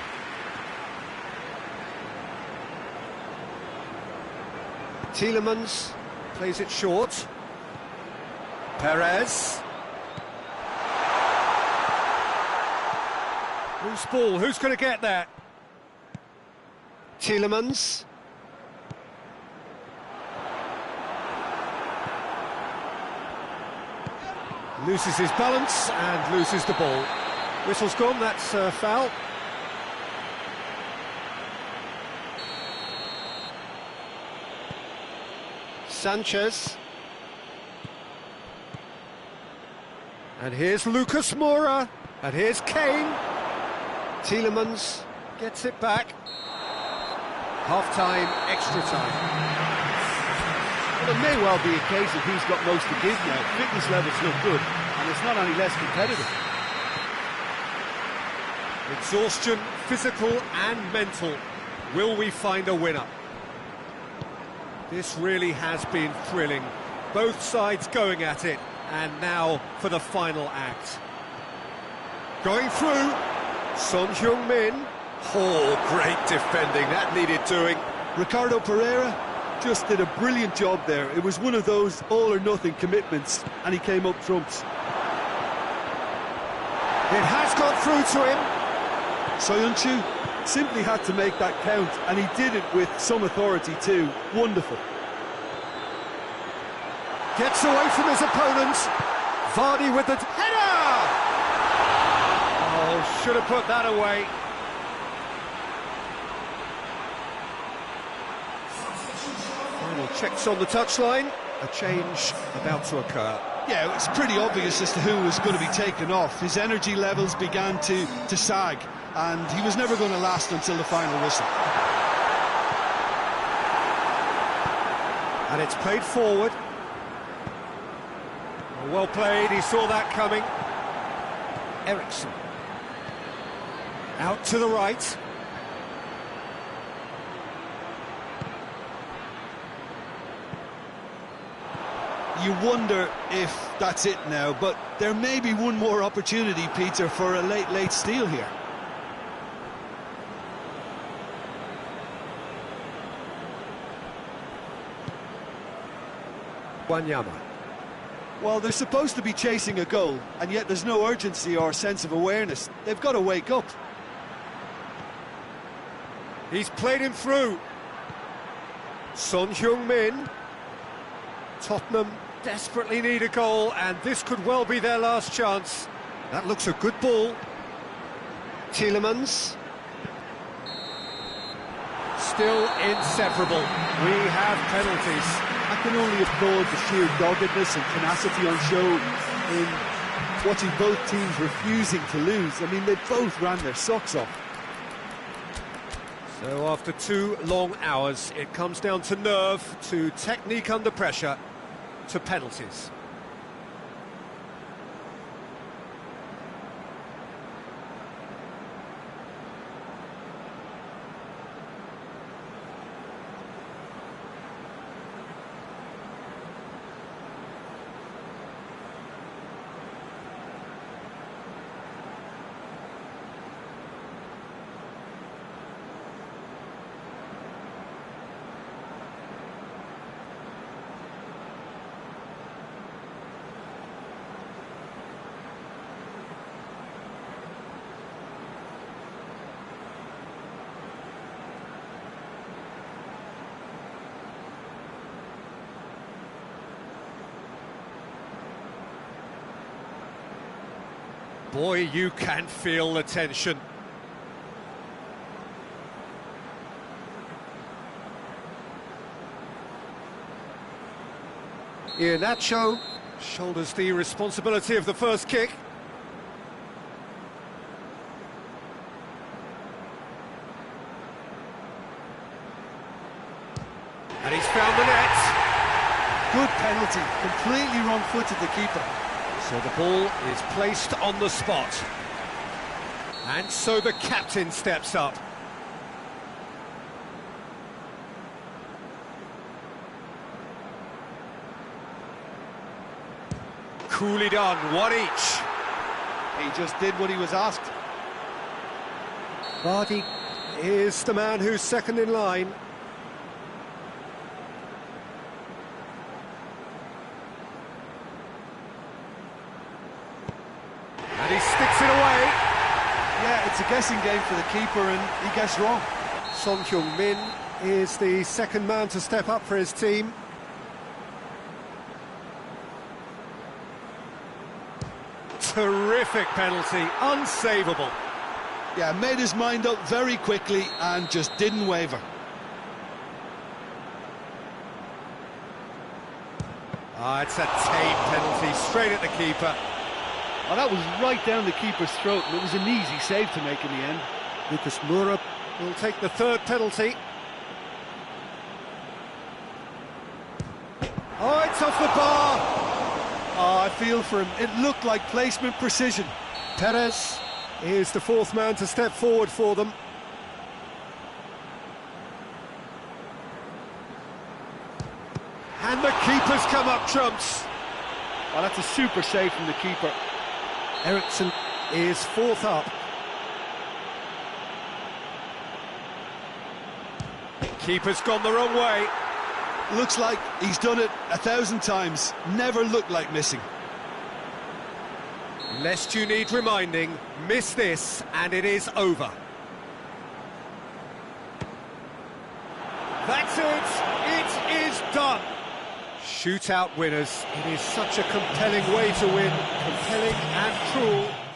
Tielemans plays it short. Perez. Loose ball, who's going to get that? Tielemans. Loses his balance and loses the ball. Whistle's gone, that's foul. Sanchez. And here's Lucas Moura. And here's Kane. Tielemans gets it back. Half-time, extra time. Well, it may well be a case of who's got most to give now. Fitness levels look good, and it's not any less competitive. Exhaustion, physical and mental. Will we find a winner? This really has been thrilling. Both sides going at it, and now for the final act. Going through, Son Heung-min. Oh, great defending, that needed doing. Ricardo Pereira just did a brilliant job there. It was one of those all-or-nothing commitments, and he came up trumps. It has got through to him. Soyuncu simply had to make that count, and he did it with some authority too. Wonderful. Gets away from his opponents. Vardy with the header! Oh, should have put that away. Final checks on the touchline. A change about to occur. Yeah, it's pretty obvious as to who was going to be taken off. His energy levels began to sag, and he was never going to last until the final whistle. And it's played forward. Well played, he saw that coming. Eriksson. Out to the right. You wonder if that's it now, but there may be one more opportunity, Peter, for a late steal here. Wanyama. Well, they're supposed to be chasing a goal, and yet there's no urgency or sense of awareness. They've got to wake up. He's played him through. Son Heung-min. Tottenham desperately need a goal, and this could well be their last chance. That looks a good ball. Tielemans. Still inseparable. We have penalties. I can only applaud the sheer doggedness and tenacity on show in watching both teams refusing to lose. I mean, they both ran their socks off. So after 2 long hours, it comes down to nerve, to technique under pressure, to penalties. Boy, you can feel the tension. Iheanacho shoulders the responsibility of the first kick. And he's found the net. Good penalty, completely wrong-footed the keeper. So the ball is placed on the spot. And so the captain steps up. Coolly done, 1 each. He just did what he was asked. Vardy is the man who's second in line. And he sticks it away. Yeah, it's a guessing game for the keeper, and he guessed wrong. Son Heung-min is the second man to step up for his team. terrific penalty, unsavable. Yeah, made his mind up very quickly and just didn't waver. It's a tame penalty, straight at the keeper. Oh, that was right down the keeper's throat, and it was an easy save to make in the end. Lucas Moura will take the third penalty. Oh, it's off the bar. Oh, I feel for him. It looked like placement precision. Perez is the fourth man to step forward for them. And the keeper's come up trumps. Oh, that's a super save from the keeper. Eriksson is fourth up. Keeper's gone the wrong way. Looks like he's done it 1,000 times. Never looked like missing. Lest you need reminding, miss this and it is over. That's it. It is done. Shootout winners. It is such a compelling way to win. Compelling and cruel.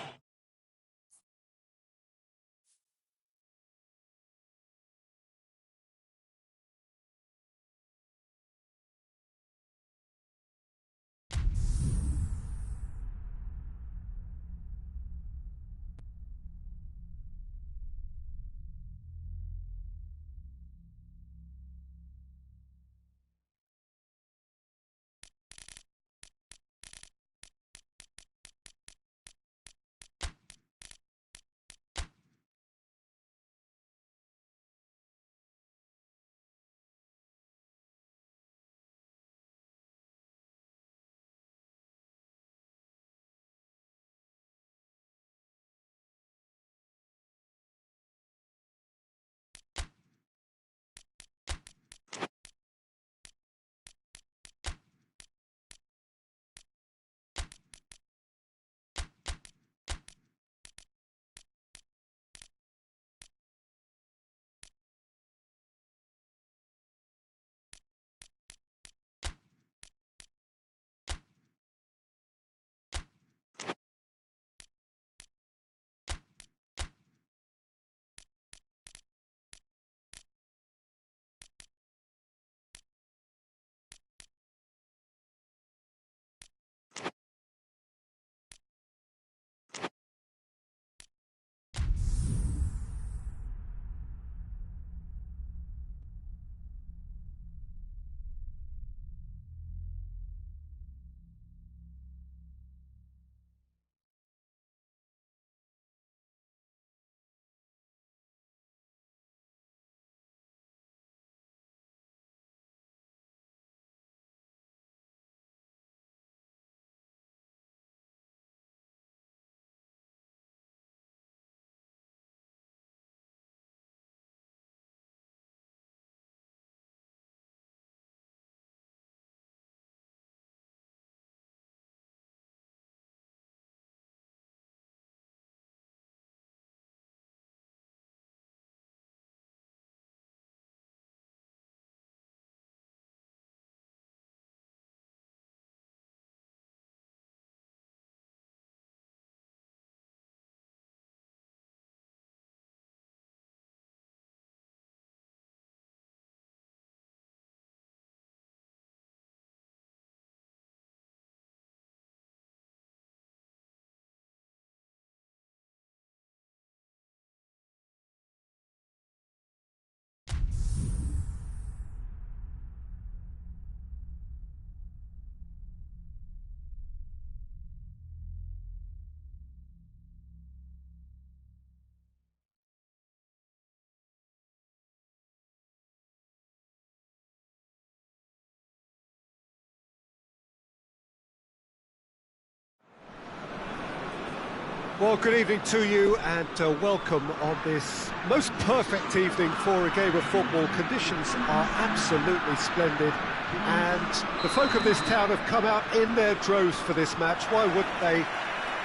Well, good evening to you and welcome on this most perfect evening for a game of football. Conditions are absolutely splendid and the folk of this town have come out in their droves for this match. Why wouldn't they?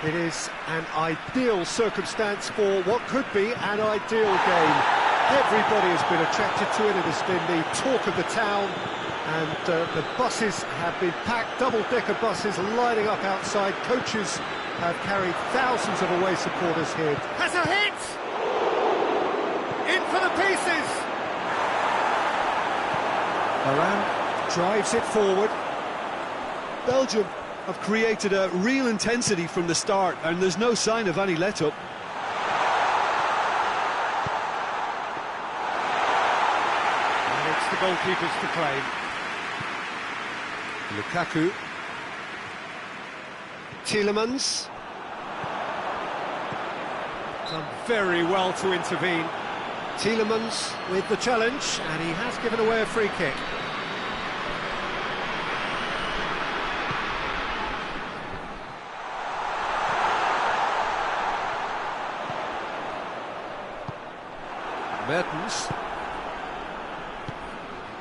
It is an ideal circumstance for what could be an ideal game. Everybody has been attracted to it. It has been the talk of the town and the buses have been packed, double-decker buses lining up outside, coaches have carried thousands of away supporters here. Has a hit! In for the pieces! Varane drives it forward. Belgium have created a real intensity from the start, and there's no sign of any let-up. And it's the goalkeepers to claim. Lukaku. Tielemans. Done very well to intervene. Tielemans with the challenge, and he has given away a free kick. Mertens.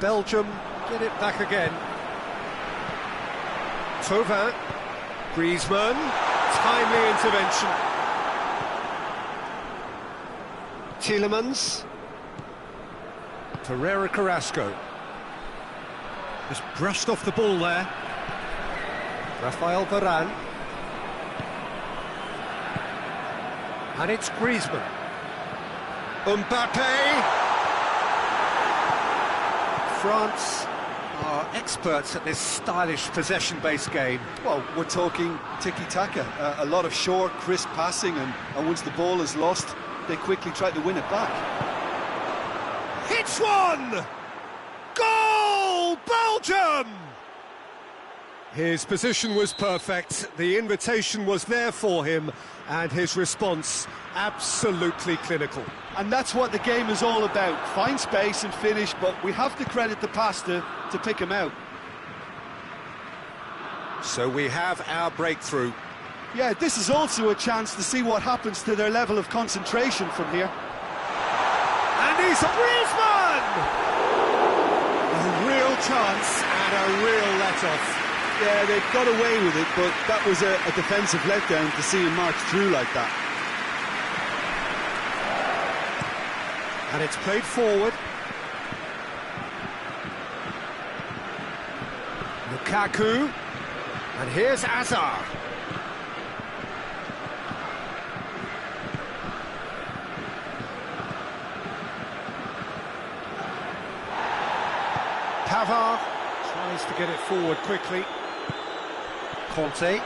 Belgium get it back again. Thauvin. Griezmann. Timely intervention. Tielemans. Pereira Carrasco. Just brushed off the ball there. Rafael Varane. And it's Griezmann. Mbappe! France are experts at this stylish possession-based game. Well, we're talking tiki-taka, a lot of short, crisp passing, and once the ball is lost, they quickly try to win it back. Hits one! Goal! Belgium! His position was perfect, the invitation was there for him, and his response absolutely clinical. And that's what the game is all about. Find space and finish, but we have to credit the pass to pick him out. So we have our breakthrough. Yeah, this is also a chance to see what happens to their level of concentration from here. And he's Griezmann! A real chance and a real let-off. Yeah, they got away with it, but that was a defensive letdown to see him march through like that. And it's played forward. Lukaku. And here's Hazard. Pavard tries to get it forward quickly. Conte.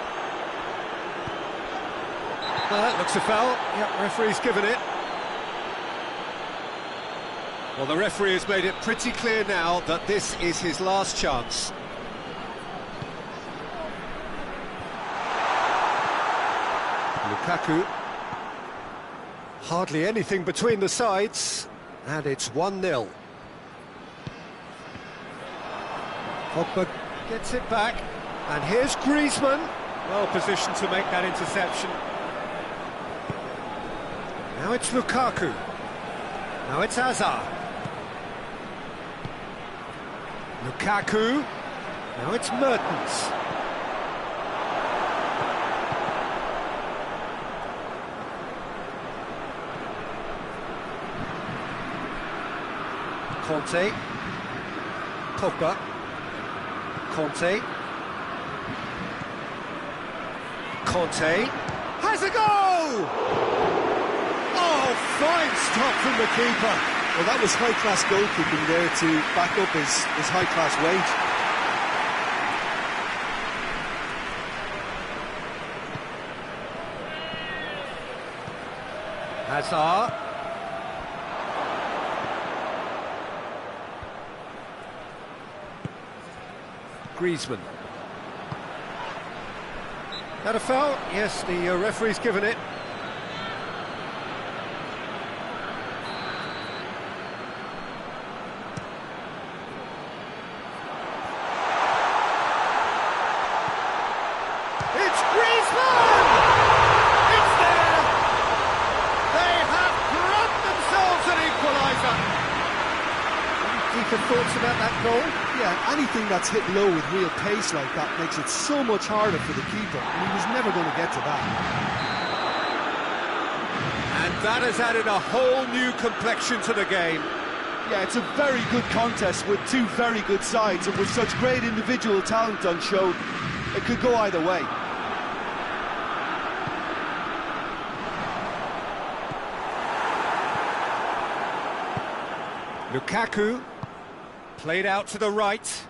Well, that looks a foul. Yep, referee's given it. Well, the referee has made it pretty clear now that this is his last chance. Lukaku. Hardly anything between the sides, and it's 1-0. Pogba gets it back, and here's Griezmann, well positioned to make that interception. Now it's Lukaku. Now it's Hazard. Lukaku. Now it's Mertens. Conte. Pogba. Conte. Conte. Has a goal! Oh, fine stop from the keeper. Well, that was high-class goalkeeping there to back up his high-class wage. Hazard. Griezmann. That a foul? Yes, the referee's given it. It's Griezmann! It's there! They have grabbed themselves an equaliser! Any deeper thoughts about that goal? Yeah, anything that's hit low with real pace like that makes it so much harder for the keeper, and he was never going to get to that. And that has added a whole new complexion to the game. Yeah, it's a very good contest with two very good sides, and with such great individual talent on show, it could go either way. Lukaku, played out to the right.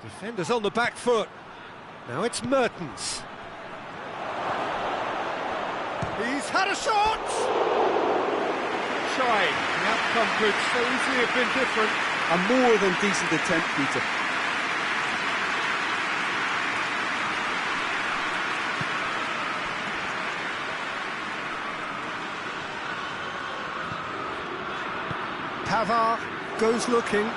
Defenders on the back foot. Now it's Mertens. He's had a shot! Trying. The outcome could so easily have been different. A more than decent attempt, Peter. Pavard goes looking.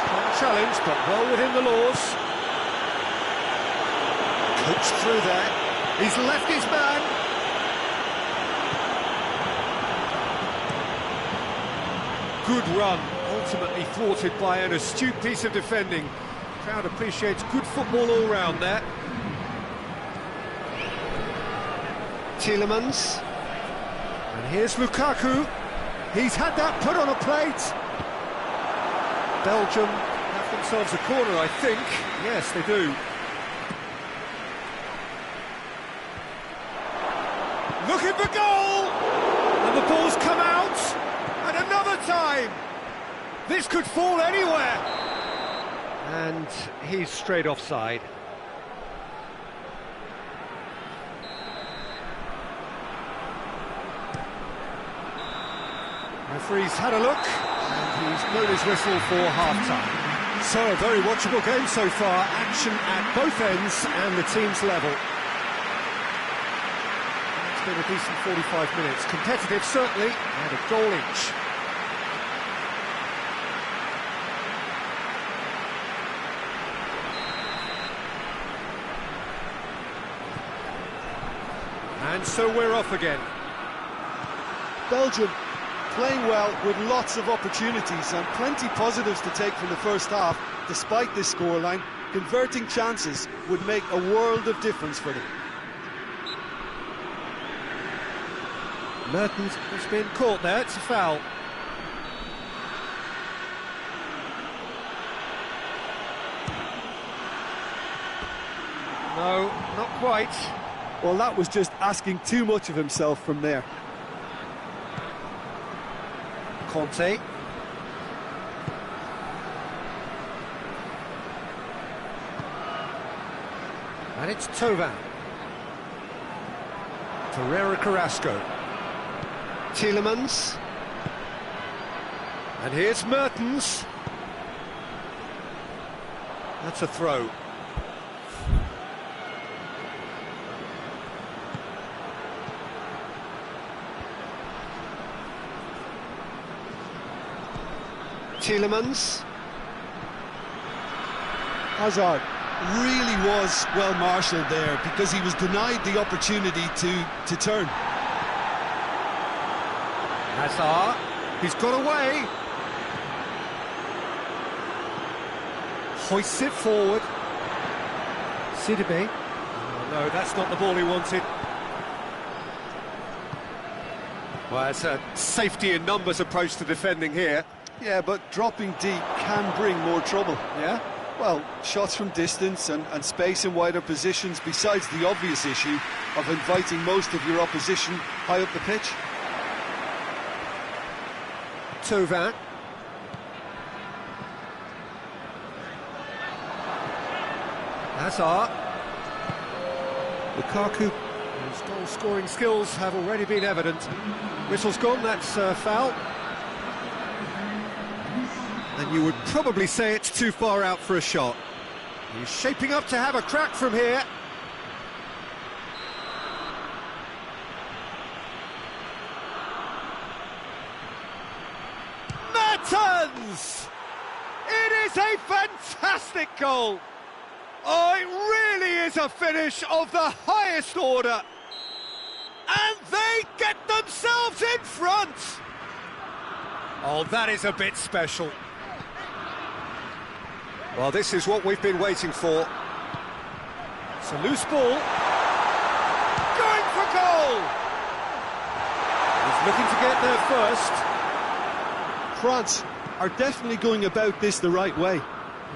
Strong challenge, but well within the laws. Coached through there. He's left his man. Good run, ultimately thwarted by an astute piece of defending. Crowd appreciates good football all round there. Tielemans. And here's Lukaku. He's had that put on a plate. Belgium have themselves a corner, I think. Yes, they do. Looking for goal! And the ball's come out. And another time. This could fall anywhere. And he's straight offside. Referee's had a look, and he's blown his whistle for half-time. So, a very watchable game so far, action at both ends and the team's level. It's been a decent 45 minutes, competitive certainly, and a goal each. And so we're off again. Belgium playing well with lots of opportunities and plenty positives to take from the first half. Despite this scoreline, converting chances would make a world of difference for them. Mertens has been caught there, it's a foul. No, not quite. Well, that was just asking too much of himself from there. Conte. And it's Tovan. Ferreira Carrasco. Tielemans. And here's Mertens. That's a throw. Tielemans. Hazard really was well marshalled there because he was denied the opportunity to turn. Hazard, he's got away. Hoists it forward. Sidibe. Oh, no, that's not the ball he wanted. Well, it's a safety in numbers approach to defending here. Yeah, but dropping deep can bring more trouble. Yeah? Well, shots from distance and space in wider positions, besides the obvious issue of inviting most of your opposition high up the pitch. Tovan. Hazard. Lukaku. His goal-scoring skills have already been evident. Whistle's gone, that's foul. And you would probably say it's too far out for a shot. He's shaping up to have a crack from here. Mertens! It is a fantastic goal! Oh, it really is a finish of the highest order. And they get themselves in front! Oh, that is a bit special. Well, this is what we've been waiting for. It's a loose ball. Going for goal! He's looking to get there first. France are definitely going about this the right way.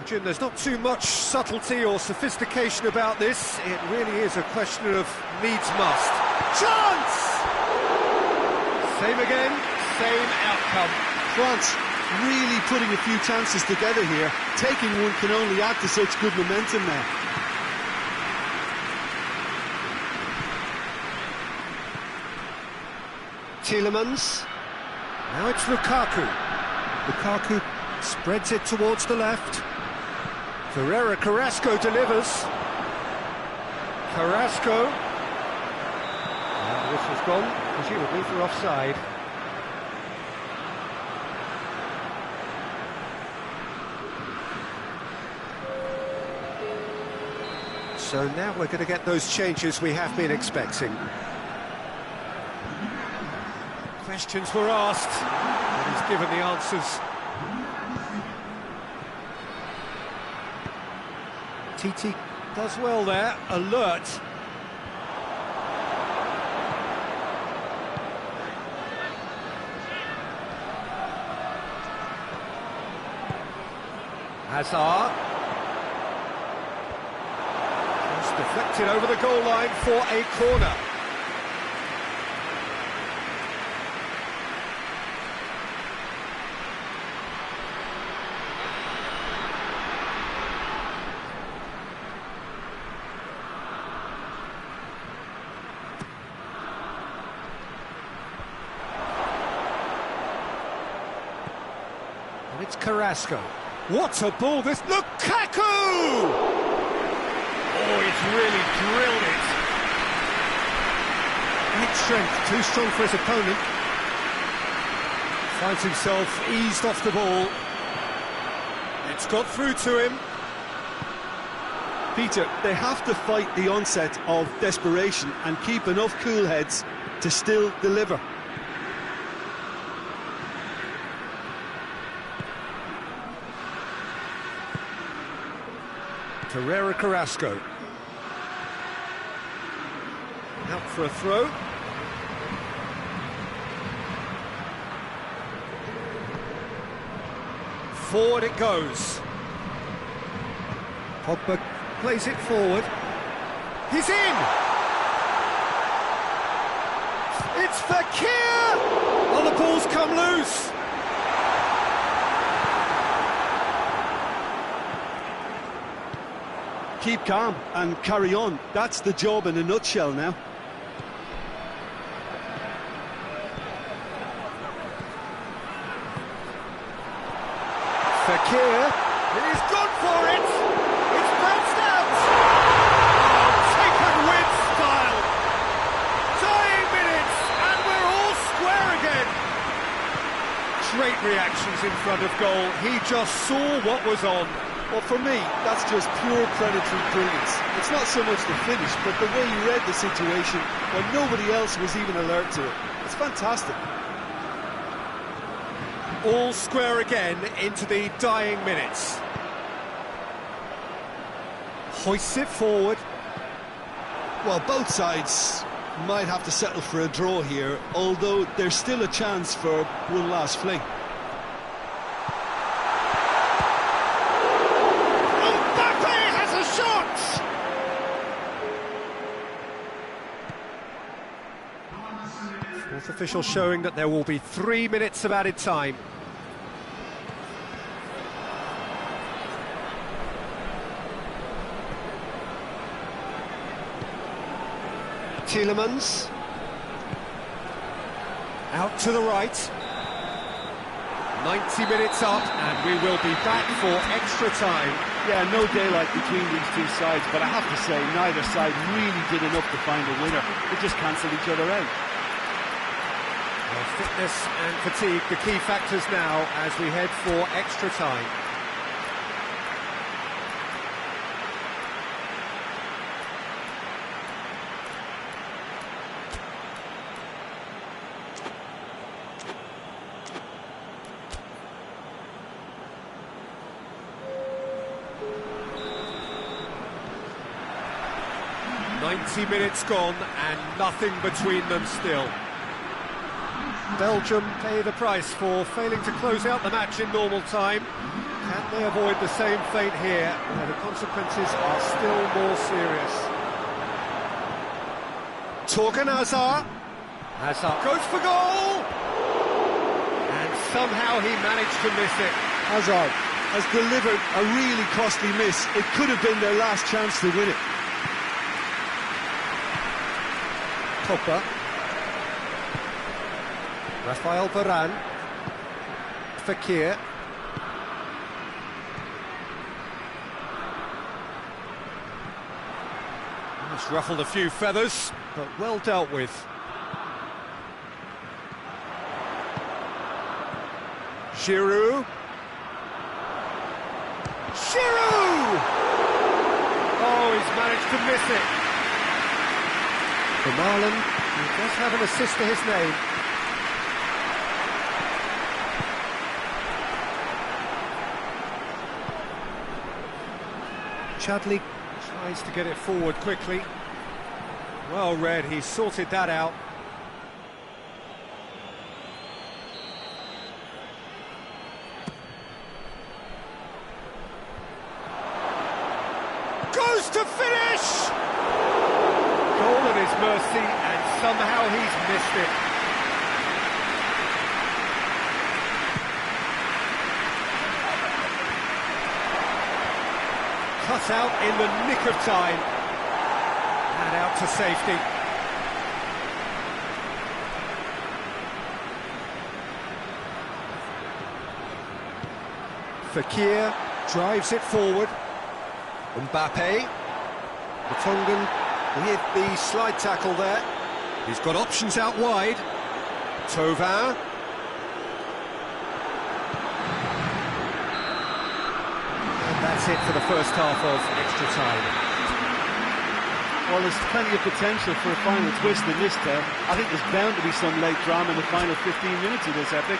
Jim, there's not too much subtlety or sophistication about this. It really is a question of needs must. Chance! Same again, same outcome. France really putting a few chances together here. Taking one can only add to such good momentum now. Tielemans. Now it's Lukaku. Lukaku spreads it towards the left. Ferreira Carrasco delivers. Carrasco. And the whistle's gone, presumably for offside. So now we're going to get those changes we have been expecting. Questions were asked, and he's given the answers. Titi does well there, alert. Hazard. Just deflected over the goal line for a corner. And it's Carrasco. What a ball, this... Lukaku! Oh, he's really drilled it. Great strength, too strong for his opponent. Finds himself eased off the ball. It's got through to him. Peter, they have to fight the onset of desperation and keep enough cool heads to still deliver. Ferreira Carrasco. Out for a throw. Forward it goes. Pogba plays it forward. He's in! It's Fekir! Oh, the ball's come loose! Keep calm and carry on. That's the job in a nutshell now. Fekir, he's gone for it! It's bounced out! Oh, taken with style! Dying minutes, and we're all square again! Great reactions in front of goal. He just saw what was on. Well, for me, that's just pure predatory brilliance. It's not so much the finish, but the way he read the situation when nobody else was even alert to it. It's fantastic. All square again into the dying minutes. Hoists it forward. Well, both sides might have to settle for a draw here, although there's still a chance for one last fling. Fourth official showing that there will be 3 minutes of added time. Tielemans. Out to the right. 90 minutes up, and we will be back for extra time. Yeah, no daylight between these two sides, but I have to say, neither side really did enough to find a winner. They just cancelled each other out. Well, fitness and fatigue, the key factors now as we head for extra time. "90 minutes gone and nothing between them still." Belgium pay the price for failing to close out the match in normal time. Can they avoid the same fate here, where the consequences are still more serious? Torgan Hazard. Hazard goes for goal! And somehow he managed to miss it. Hazard has delivered a really costly miss. It could have been their last chance to win it. Pogba. Rafael Varane. Fekir. It's ruffled a few feathers, but well dealt with. Giroud. Giroud! Oh, he's managed to miss it. For Marlon, he does have an assist to his name. Chadley tries to get it forward quickly. Well read, he sorted that out. Goes to finish! Goal at his mercy, and somehow he's missed it. Cut out in the nick of time. And out to safety. Fekir drives it forward. Mbappe. Vertonghen with the slide tackle there. He's got options out wide. Thauvin. And that's it for the first half of extra time. Well, there's plenty of potential for a final twist in this tale. I think there's bound to be some late drama in the final 15 minutes of this epic.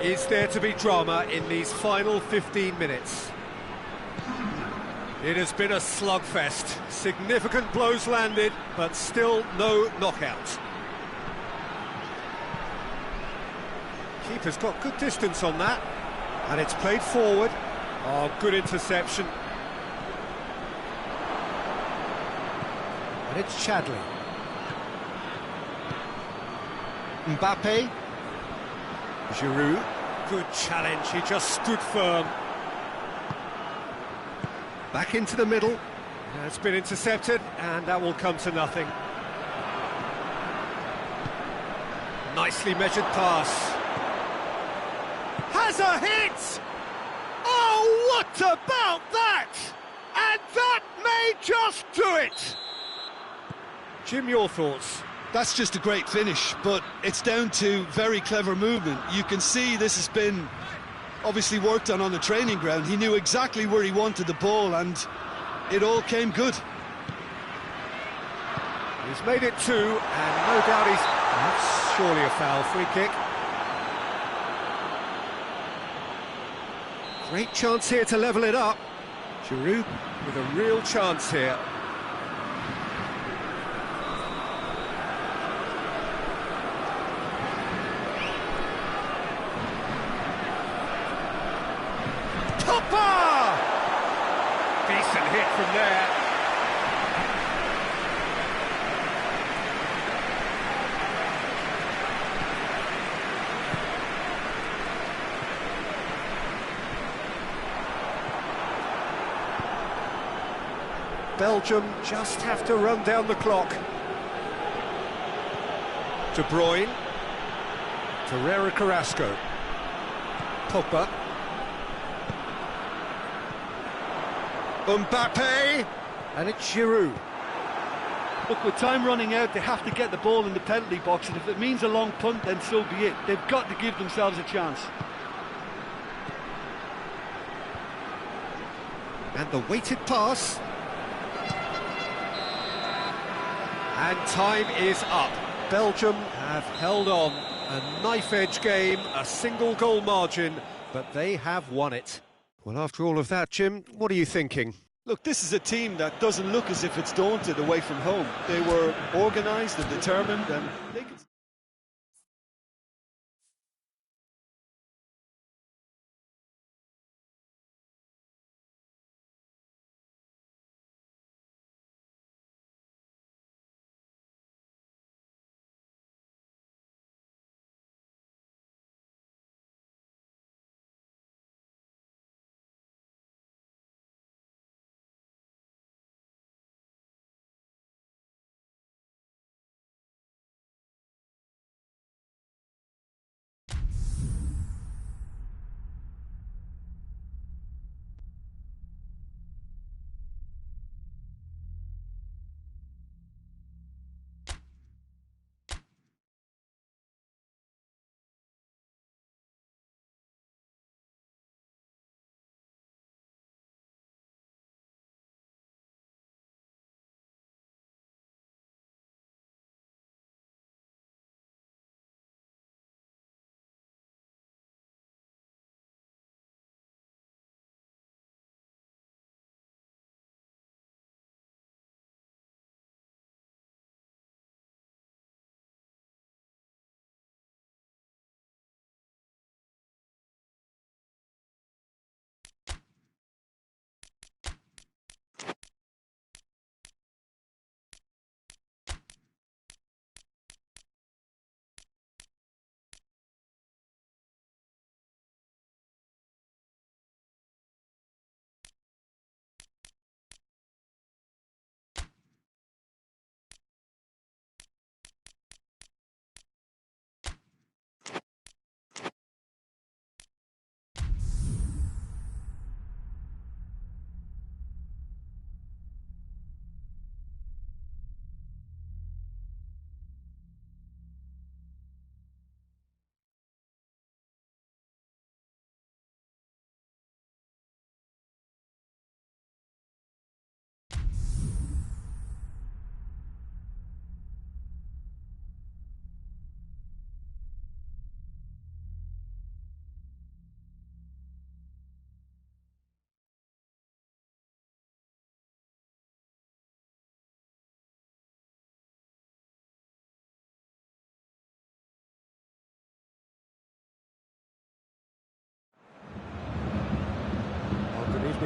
Is there to be drama in these final 15 minutes? It has been a slugfest. Significant blows landed, but still no knockout. Keeper's got good distance on that, and it's played forward. Oh, good interception. And it's Chadley. Mbappe. Giroud. Good challenge, he just stood firm. Back into the middle. It's been intercepted, and that will come to nothing. Nicely measured pass. Has a hit! Oh, what about that? And that may just do it! Jim, your thoughts? That's just a great finish, but it's down to very clever movement. You can see this has been obviously worked on the training ground. He knew exactly where he wanted the ball, and it all came good. He's made it two, and no doubt that's surely a foul. Free kick. Great chance here to level it up. Giroud with a real chance here. Decent hit from there. Belgium just have to run down the clock. De Bruyne. Torreira Carrasco. Pogba. Mbappe. And it's Giroud. Look, with time running out, they have to get the ball in the penalty box, and if it means a long punt, then so be it. They've got to give themselves a chance. And the weighted pass. And time is up. Belgium have held on. A knife-edge game, a single-goal margin, but they have won it. Well, after all of that, Jim, what are you thinking? Look, this is a team that doesn't look as if it's daunted away from home. They were organised and determined, and they can...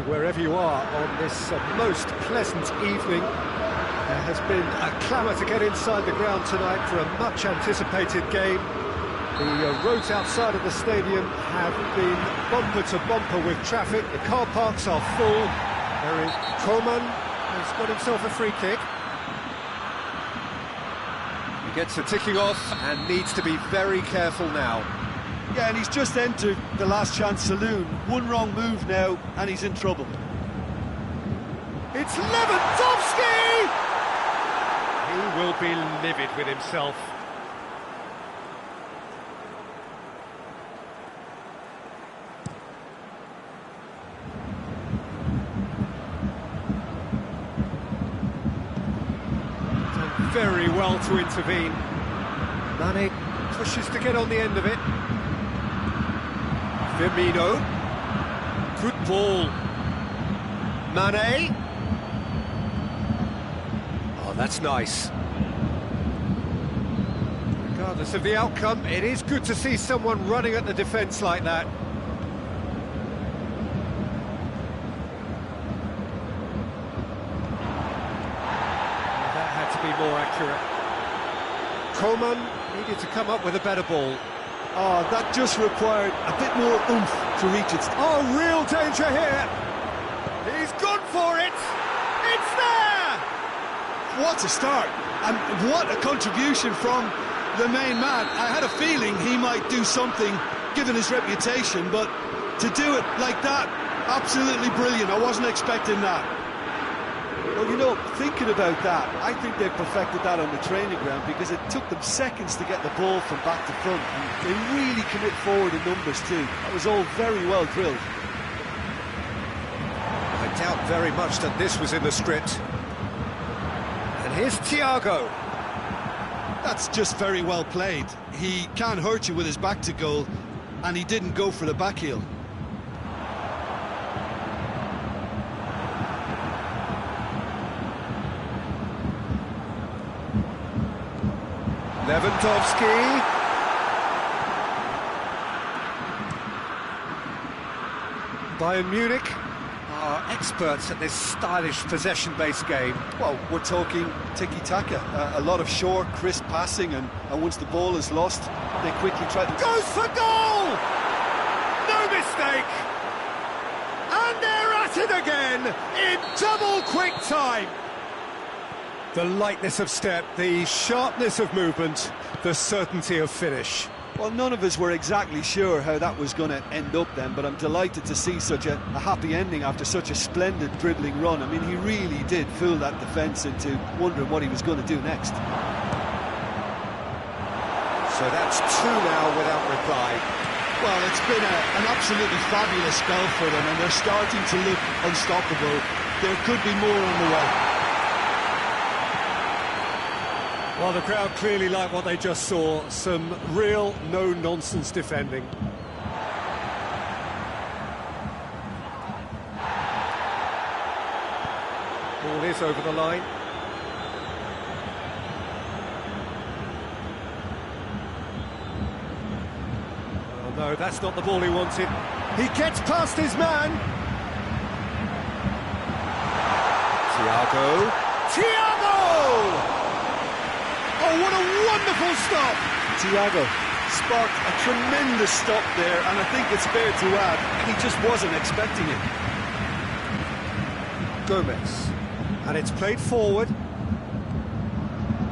Wherever you are on this most pleasant evening, there has been a clamour to get inside the ground tonight for a much anticipated game. The roads outside of the stadium have been bumper to bumper with traffic. The car parks are full. There is Coman, has got himself a free kick. He gets the ticking off and needs to be very careful now. Yeah, and he's just entered the last chance saloon. One wrong move now, and he's in trouble. It's Lewandowski! He will be livid with himself. Done very well to intervene. Mane pushes to get on the end of it. Firmino, good ball. Mane. Oh, that's nice. Regardless of the outcome, it is good to see someone running at the defence like that. That had to be more accurate. Coman needed to come up with a better ball. Oh, that just required a bit more oomph to reach its... Oh, real danger here! He's gone for it! It's there! what a start, and what a contribution from the main man. I had a feeling he might do something, given his reputation, but to do it like that, absolutely brilliant. I wasn't expecting that. Well, you know, thinking about that, I think they've perfected that on the training ground, because it took them seconds to get the ball from back to front, and they really commit forward in numbers too. That was all very well drilled. I doubt very much that this was in the script. And here's Thiago. That's just very well played. He can't hurt you with his back to goal, and he didn't go for the back heel. Lewandowski. Bayern Munich are experts at this stylish possession-based game. Well, we're talking tiki-taka, a lot of short, crisp passing, and once the ball is lost, they quickly try to... Goes for goal! No mistake! And they're at it again in double quick time! The lightness of step, the sharpness of movement, the certainty of finish. Well, none of us were exactly sure how that was going to end up then, but I'm delighted to see such a happy ending after such a splendid dribbling run. I mean, he really did fool that defence into wondering what he was going to do next. So that's two now without reply. Well, it's been an absolutely fabulous spell for them, and they're starting to look unstoppable. There could be more on the way. Well, the crowd clearly like what they just saw. Some real no-nonsense defending. Ball is over the line. Oh no, that's not the ball he wanted. He gets past his man. Thiago! Oh, what a wonderful stop! Thiago sparked a tremendous stop there, and I think it's fair to add, he just wasn't expecting it. Gomez, and it's played forward.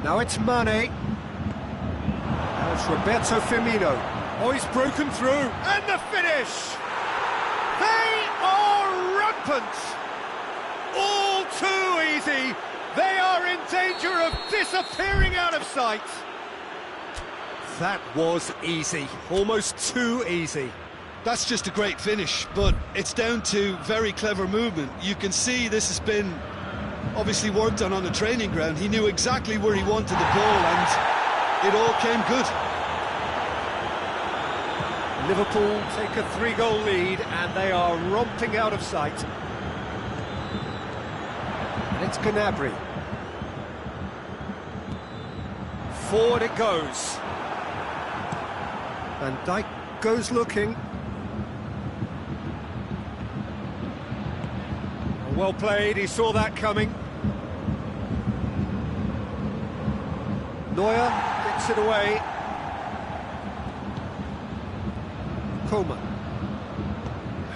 Now it's Mane. Now it's Roberto Firmino. Oh, he's broken through, and the finish! They are rampant! All too easy! They are in danger of disappearing out of sight. That was easy, almost too easy. That's just a great finish, but it's down to very clever movement. You can see this has been obviously worked on the training ground. He knew exactly where he wanted the ball, and it all came good. Liverpool take a 3-goal lead, and they are romping out of sight. And it's Gnabry. Forward it goes. Van Dijk goes looking. Well played, he saw that coming. Neuer gets it away. Coman.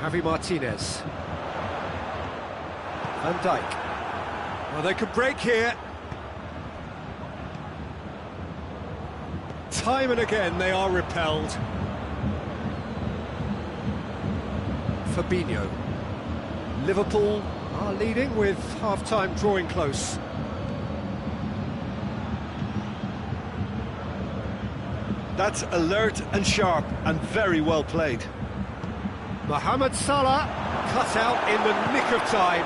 Javi Martinez. Van Dijk. Well, they could break here. Time and again they are repelled. Fabinho. Liverpool are leading with half-time drawing close. That's alert and sharp and very well played. Mohamed Salah cut out in the nick of time.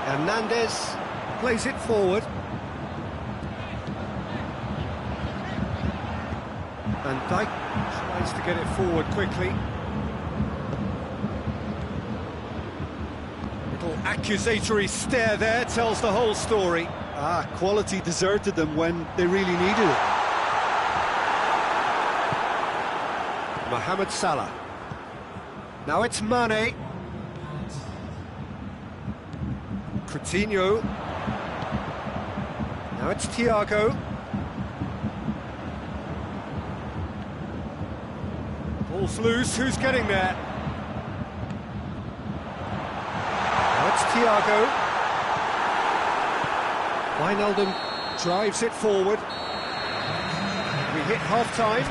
Hernandez plays it forward. Van Dijk tries to get it forward quickly. Little accusatory stare there tells the whole story. Quality deserted them when they really needed it. Mohamed Salah. Now it's Mane. Coutinho. Now it's Thiago. Ball's loose, who's getting there? Now it's Thiago. Wijnaldum drives it forward. We hit half-time.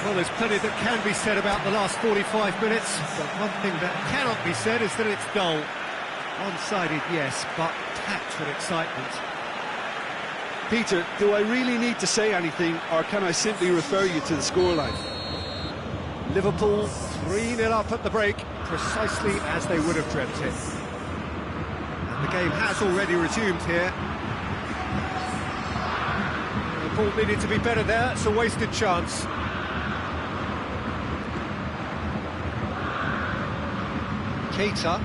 Well, there's plenty that can be said about the last 45 minutes, but one thing that cannot be said is that it's dull. One-sided, yes, but packed with excitement. Peter, do I really need to say anything, or can I simply refer you to the scoreline? Liverpool 3-0 up at the break, precisely as they would have dreamt it. And the game has already resumed here. The ball needed to be better there, it's a wasted chance. Keita.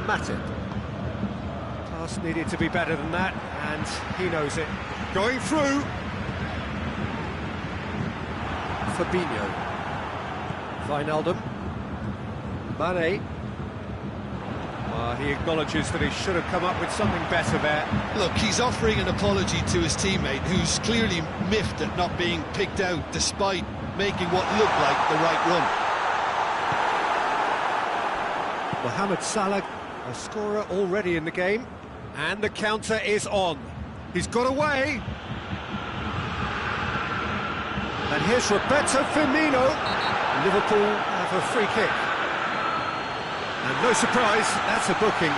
Matip. Pass needed to be better than that, and he knows it. Going through. Fabinho. Wijnaldum. Mane. He acknowledges that he should have come up with something better there. Look, he's offering an apology to his teammate, who's clearly miffed at not being picked out despite making what looked like the right run. Mohamed Salah, a scorer already in the game, and the counter is on. He's got away. And here's Roberto Firmino. Liverpool have a free kick. And no surprise, that's a booking.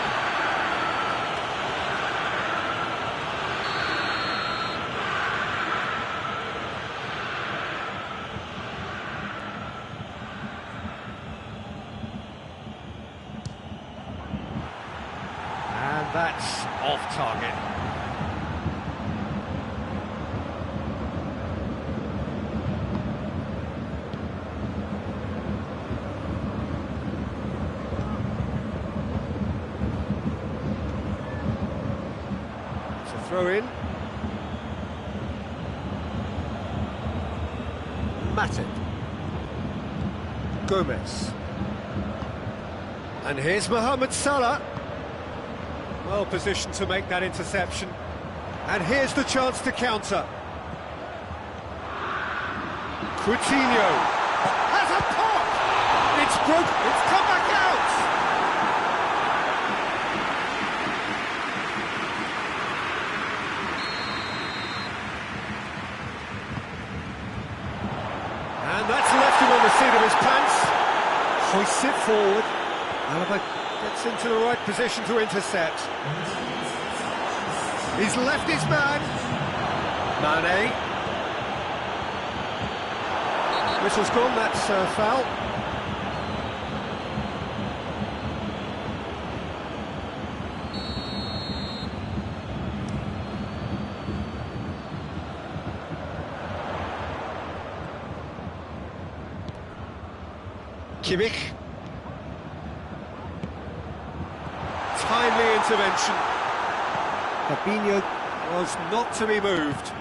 And that's off target. Throw in. Matip. Gomez. And here's Mohamed Salah. Well positioned to make that interception. And here's the chance to counter. Coutinho has a pop! It's broken, it's come back out! And that's left him on the seat of his pants. Hoists it forward. Alaba gets into the right position to intercept. He's left his man. Mane. Whistle's gone, that's foul. Kimmich. Timely intervention. Fabinho was not to be moved.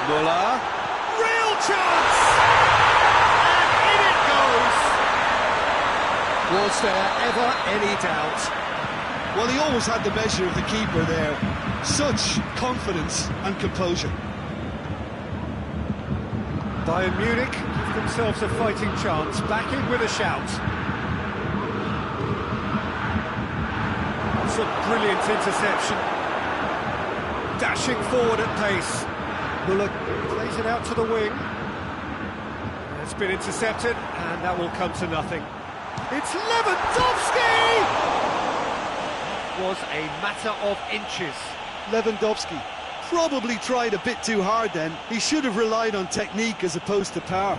Muller. Real chance! And in it goes! Was there ever any doubt? Well, he always had the measure of the keeper there. Such confidence and composure. Bayern Munich give themselves a fighting chance, back in with a shout. It's a brilliant interception. Dashing forward at pace. Muller plays it out to the wing. It's been intercepted, and that will come to nothing. It's Lewandowski! Was a matter of inches. Lewandowski probably tried a bit too hard then. He should have relied on technique as opposed to power.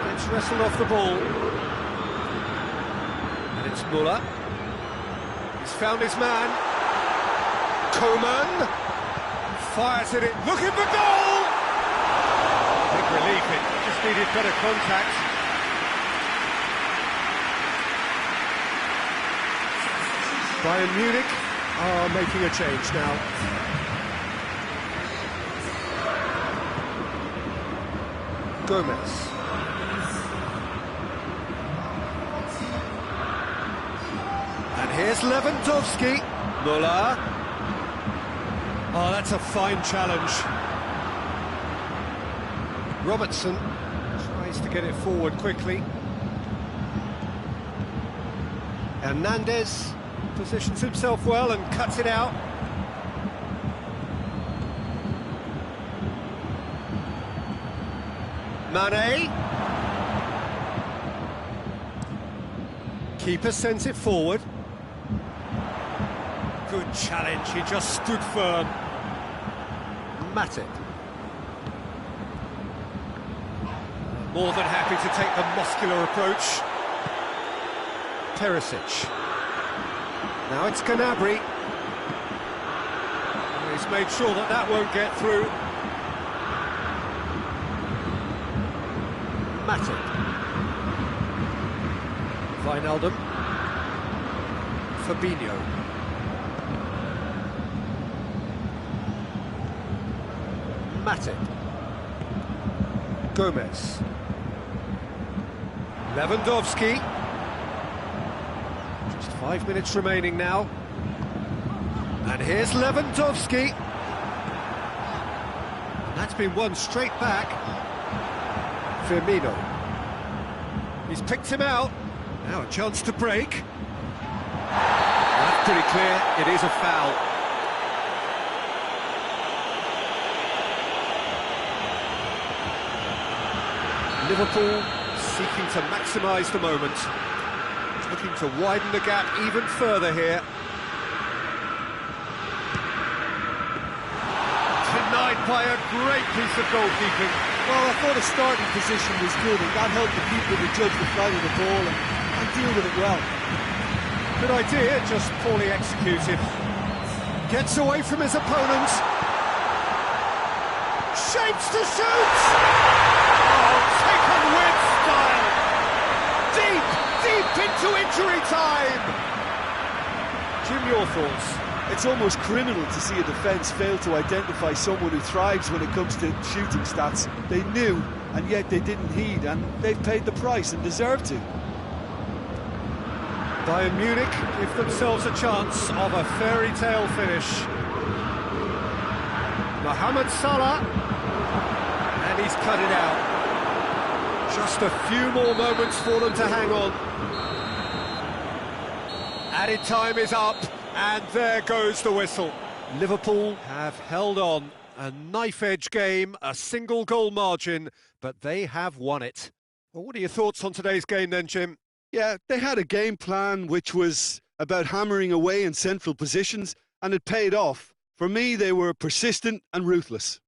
Gets wrestled off the ball. And it's Muller. He's found his man. Coman fires at it, looking for goal! Big relief, it just needed better contact. Bayern Munich are making a change now. Gomez. And here's Lewandowski. Muller. Oh, that's a fine challenge. Robertson tries to get it forward quickly. Hernandez positions himself well and cuts it out. Mane. Keeper sends it forward. Good challenge, he just stood firm. Matip. More than happy to take the muscular approach. Perisic. Now it's Gnabry. He's made sure that that won't get through. Matip. Wijnaldum. Fabinho. Matip. Gomez. Lewandowski. Just 5 minutes remaining now. And here's Lewandowski. That's been won straight back. Firmino. He's picked him out. Now a chance to break. That's pretty clear, it is a foul. Liverpool seeking to maximise the moment. Looking to widen the gap even further here. Denied by a great piece of goalkeeping. Well, I thought the starting position was good, and that helped the keeper to judge the flight of the ball and deal with it well. Good idea, just poorly executed. Gets away from his opponent. Shapes to shoot! Oh, taken with style! Deep into injury time! Jim, your thoughts? It's almost criminal to see a defence fail to identify someone who thrives when it comes to shooting stats. They knew, and yet they didn't heed, and they've paid the price and deserve to. Bayern Munich give themselves a chance of a fairy tale finish. Mohamed Salah, and he's cut it out. Just a few more moments for them to hang on. Added time is up, and there goes the whistle. Liverpool have held on. A knife-edge game, a single goal margin, but they have won it. Well, what are your thoughts on today's game then, Jim? Yeah, they had a game plan which was about hammering away in central positions, and it paid off. For me, they were persistent and ruthless.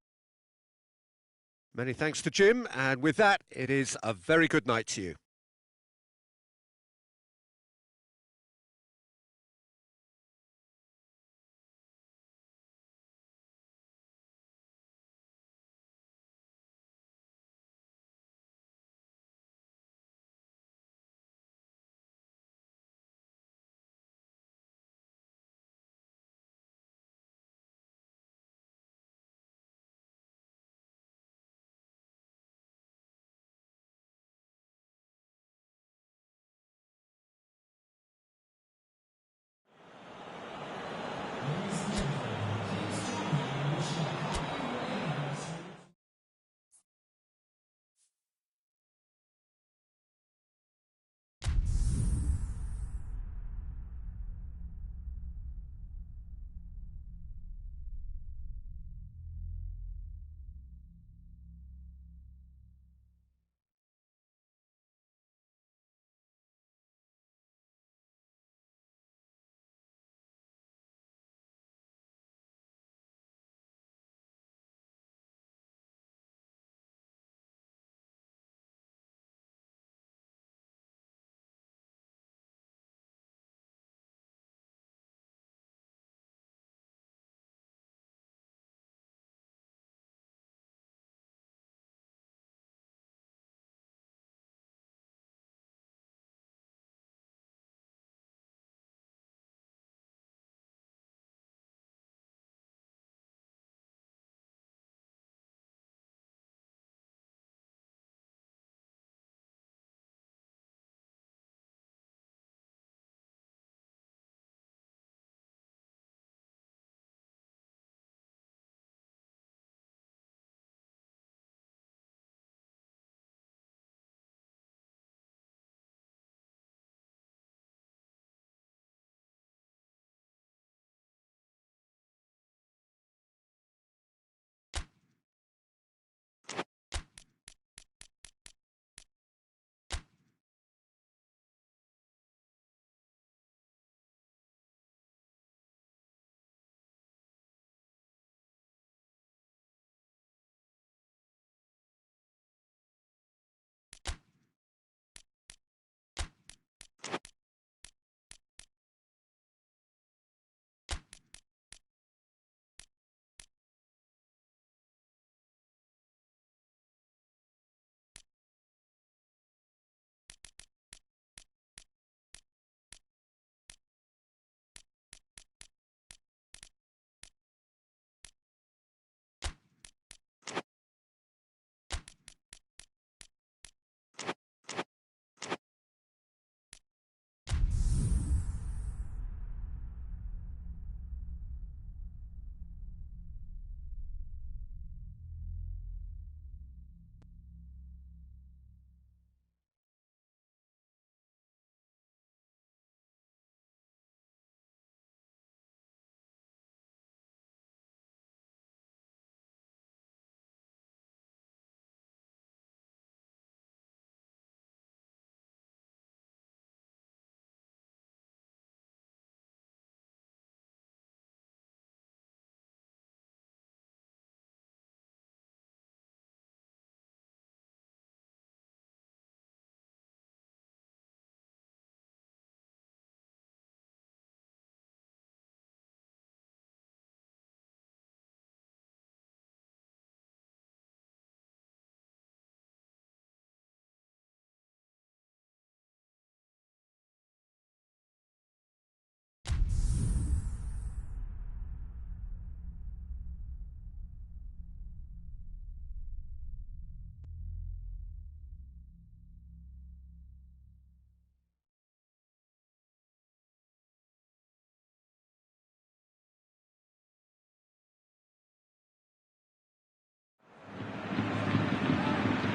Many thanks to Jim, and with that, it is a very good night to you.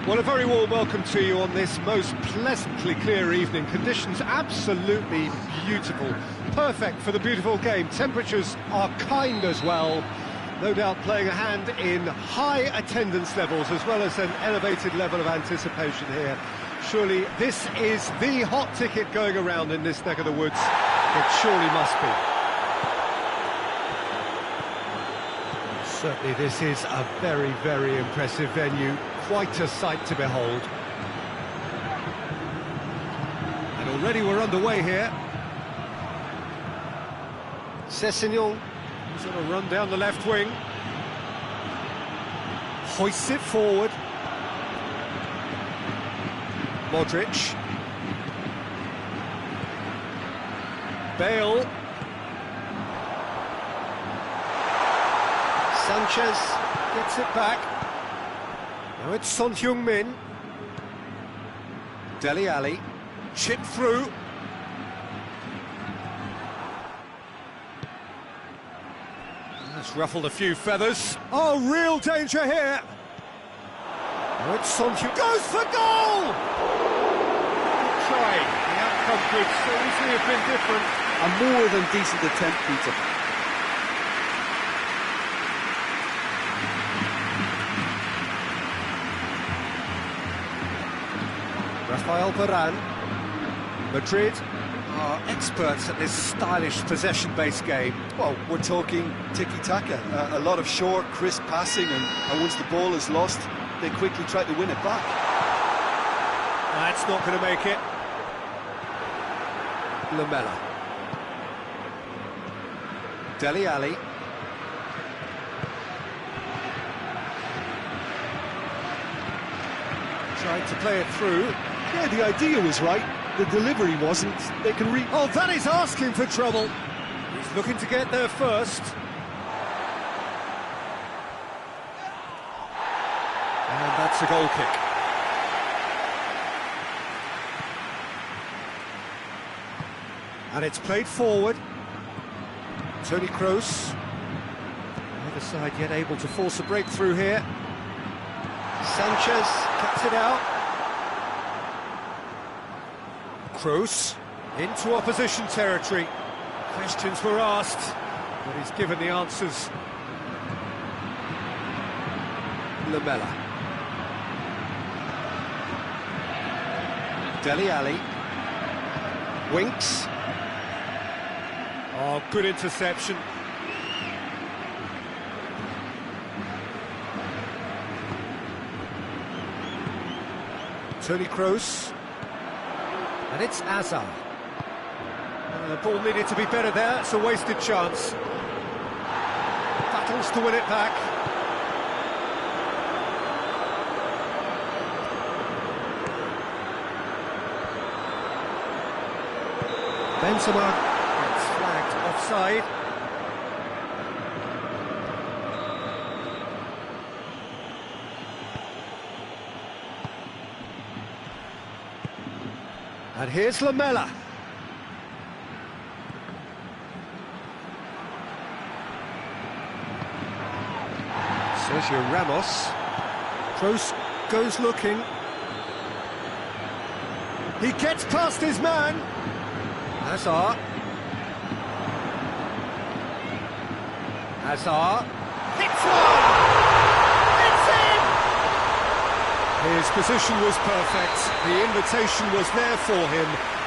Well, a very warm welcome to you on this most pleasantly clear evening. Conditions absolutely beautiful, perfect for the beautiful game. Temperatures are kind as well, no doubt playing a hand in high attendance levels as well as an elevated level of anticipation here. Surely this is the hot ticket going around in this neck of the woods. It surely must be. Certainly this is a very, very impressive venue. Quite a sight to behold. And already we're underway here. Sessegnon sort of run down the left wing. Hoists it forward. Modric. Bale. Sanchez gets it back. Now it's Son Heung-min. Dele Alli, chip through. That's ruffled a few feathers. Oh, real danger here. Now it's Son Heung-min. Goes for goal! Good try. The outcome could so easily have been different. A more than decent attempt, Peter. Rafael Varane. Madrid are experts at this stylish possession-based game. Well, we're talking tiki-taka, a lot of short, crisp passing, and once the ball is lost, they quickly try to win it back. That's not going to make it. Lamela. Dele Alli. Tried to play it through. Yeah, the idea was right, the delivery wasn't. They can read. Oh, that is asking for trouble. He's looking to get there first. And that's a goal kick. And it's played forward. Toni Kroos. Either side yet able to force a breakthrough here. Sanchez cuts it out. Kroos into opposition territory. Questions were asked, but he's given the answers. Lamela. Dele Alli. Winks. Oh, good interception. Toni Kroos. And it's Hazard. The ball needed to be better there, it's a wasted chance. Battles to win it back. Benzema gets flagged offside. And here's Lamela. Sergio Ramos. Kroos goes looking. He gets past his man. Hazard. Hazard. Hits one! It's in! His position was perfect. The invitation was there for him.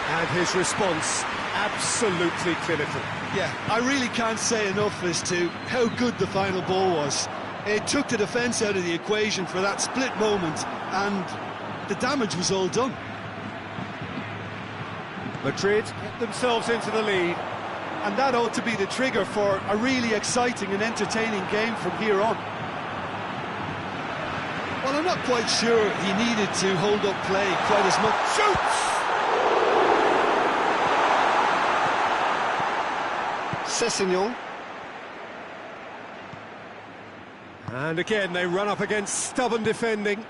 And his response, absolutely clinical. Yeah, I really can't say enough as to how good the final ball was. It took the defence out of the equation for that split moment, and the damage was all done. Madrid get themselves into the lead. And that ought to be the trigger for a really exciting and entertaining game from here on. Well, I'm not quite sure he needed to hold up play quite as much. Shoots! Sessegnon. And again, they run up against stubborn defending.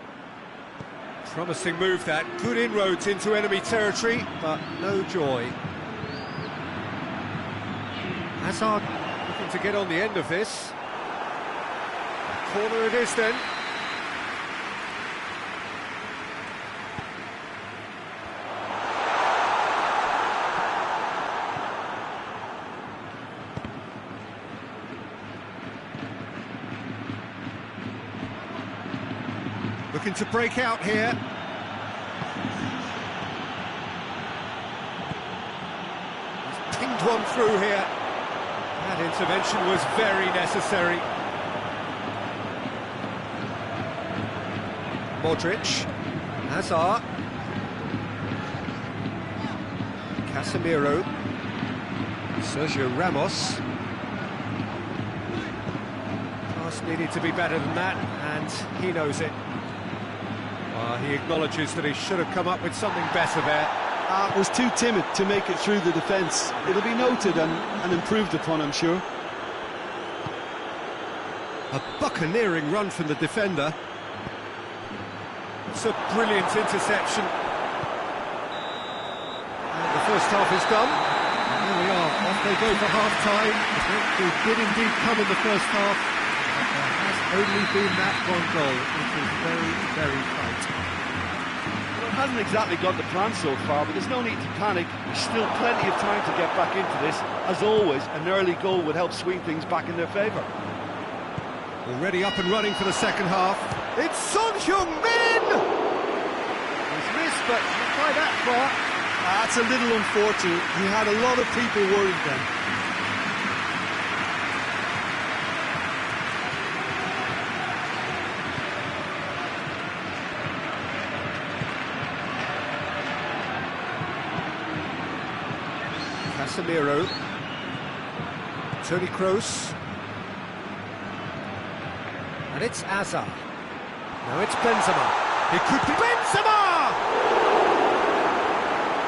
Promising move that, good inroads into enemy territory, but no joy. Hazard looking to get on the end of this. Corner it is then. Looking to break out here. He's pinged one through here. That intervention was very necessary. Modric, Hazard, Casemiro, Sergio Ramos. Pass needed to be better than that, and he knows it. He acknowledges that he should have come up with something better there. Was too timid to make it through the defence. It'll be noted and improved upon, I'm sure. A buccaneering run from the defender. It's a brilliant interception. And the first half is done. And here we are, off they go for half-time. They did indeed come in the first half, but there has only been that one goal. It is very, very tight. Well, it hasn't exactly got the plan so far, but there's no need to panic. There's still plenty of time to get back into this. As always, an early goal would help swing things back in their favour. Already up and running for the second half. It's Son Heung-min! He's missed, but not by that far. That's a little unfortunate. He had a lot of people worried then. Casemiro. Toni Kroos. And it's Hazard. Now it's Benzema. It could be Benzema!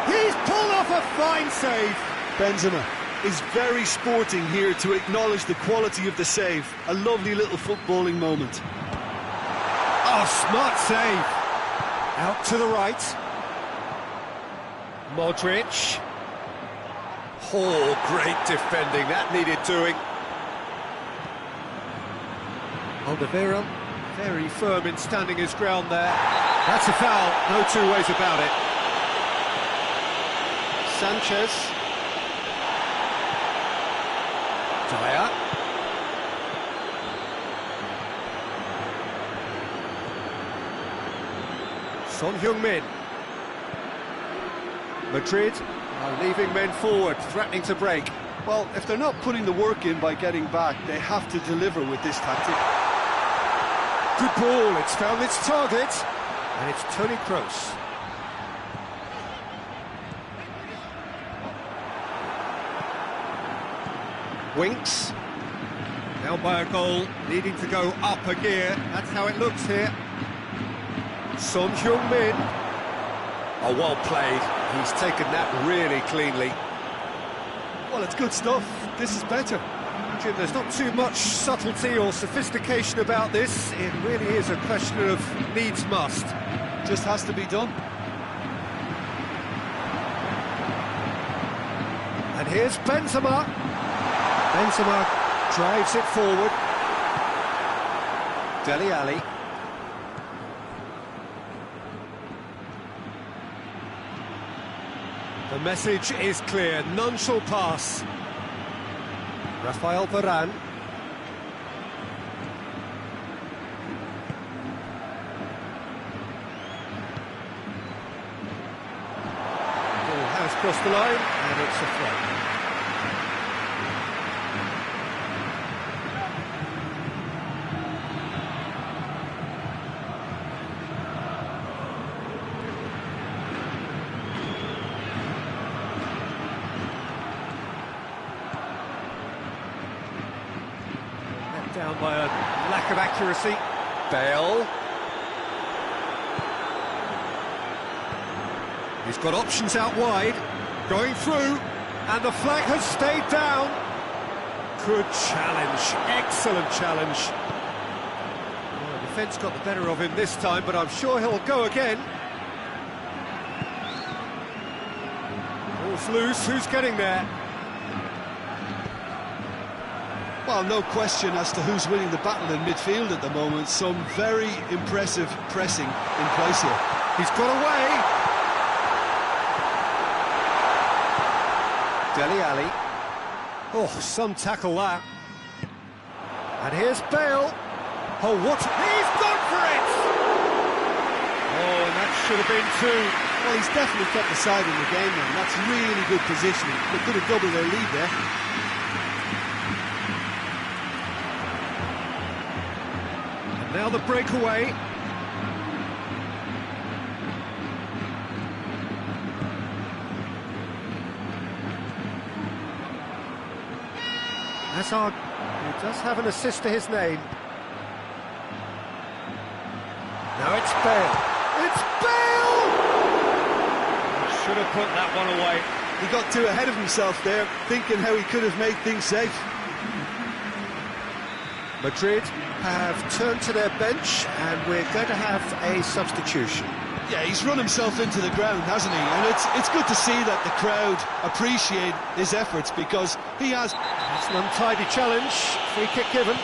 He's pulled off a fine save. Benzema is very sporting here to acknowledge the quality of the save. A lovely little footballing moment. Oh, smart save. Out to the right. Modric. Oh, great defending. That needed doing. Alderweireld, very firm in standing his ground there. That's a foul, no two ways about it. Sanchez. Dyer. Son Heung-min. Madrid are leaving men forward, threatening to break. Well, if they're not putting the work in by getting back, they have to deliver with this tactic. Good ball, it's found its target, and it's Toni Kroos. Winks, now by a goal, needing to go up a gear, that's how it looks here. Son Heung-min. Oh, well played, he's taken that really cleanly. Well, it's good stuff, this is better. Jim, there's not too much subtlety or sophistication about this. It really is a question of needs must. Just has to be done. And here's Benzema. Benzema drives it forward. Dele Alli. The message is clear, none shall pass. Rafael Varane. Ball has crossed the line, and it's a throw. Down by a lack of accuracy. Bale. He's got options out wide. Going through. And the flag has stayed down. Good challenge. Excellent challenge. Well, the defence got the better of him this time, but I'm sure he'll go again. Ball's loose. Who's getting there? Well, no question as to who's winning the battle in midfield at the moment. Some very impressive pressing in place here. He's got away. Dele Alli. Oh, some tackle that. And here's Bale. Oh, what? He's gone for it! Oh, and that should have been two. Well, he's definitely kept the side in the game now. That's really good positioning. They could have doubled their lead there. And now the breakaway. Hazard, who does have an assist to his name. Now it's Bale. It's Bale! Should have put that one away. He got too ahead of himself there, thinking how he could have made things safe. Madrid have turned to their bench, and we're going to have a substitution. Yeah, he's run himself into the ground, hasn't he? And it's good to see that the crowd appreciate his efforts, because he has... It's an untidy challenge. Free kick given.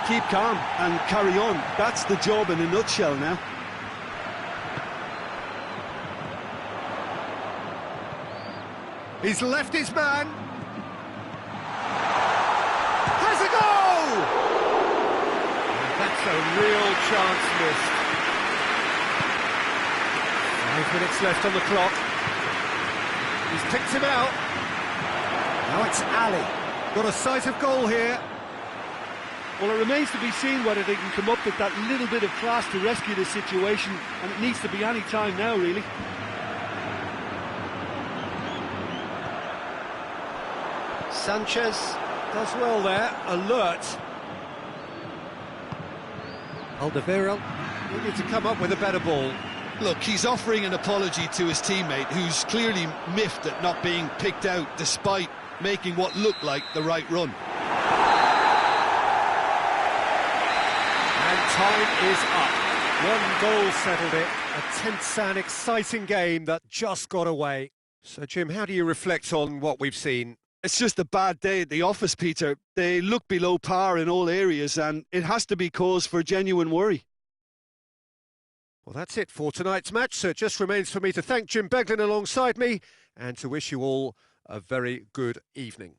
Keep calm and carry on. That's the job in a nutshell now. He's left his man. Has a goal! That's a real chance missed. 5 minutes left on the clock. He's picked him out. Now it's Ali. Got a sight of goal here. Well, it remains to be seen whether they can come up with that little bit of class to rescue this situation, and it needs to be any time now, really. Sanchez does well there, alert. Alderweireld needed to come up with a better ball. Look, he's offering an apology to his teammate, who's clearly miffed at not being picked out despite making what looked like the right run. And time is up. One goal settled it. A tense and exciting game that just got away. So, Jim, how do you reflect on what we've seen? It's just a bad day at the office, Peter. They look below par in all areas, and it has to be cause for genuine worry. Well, that's it for tonight's match, so it just remains for me to thank Jim Beglin alongside me and to wish you all a very good evening.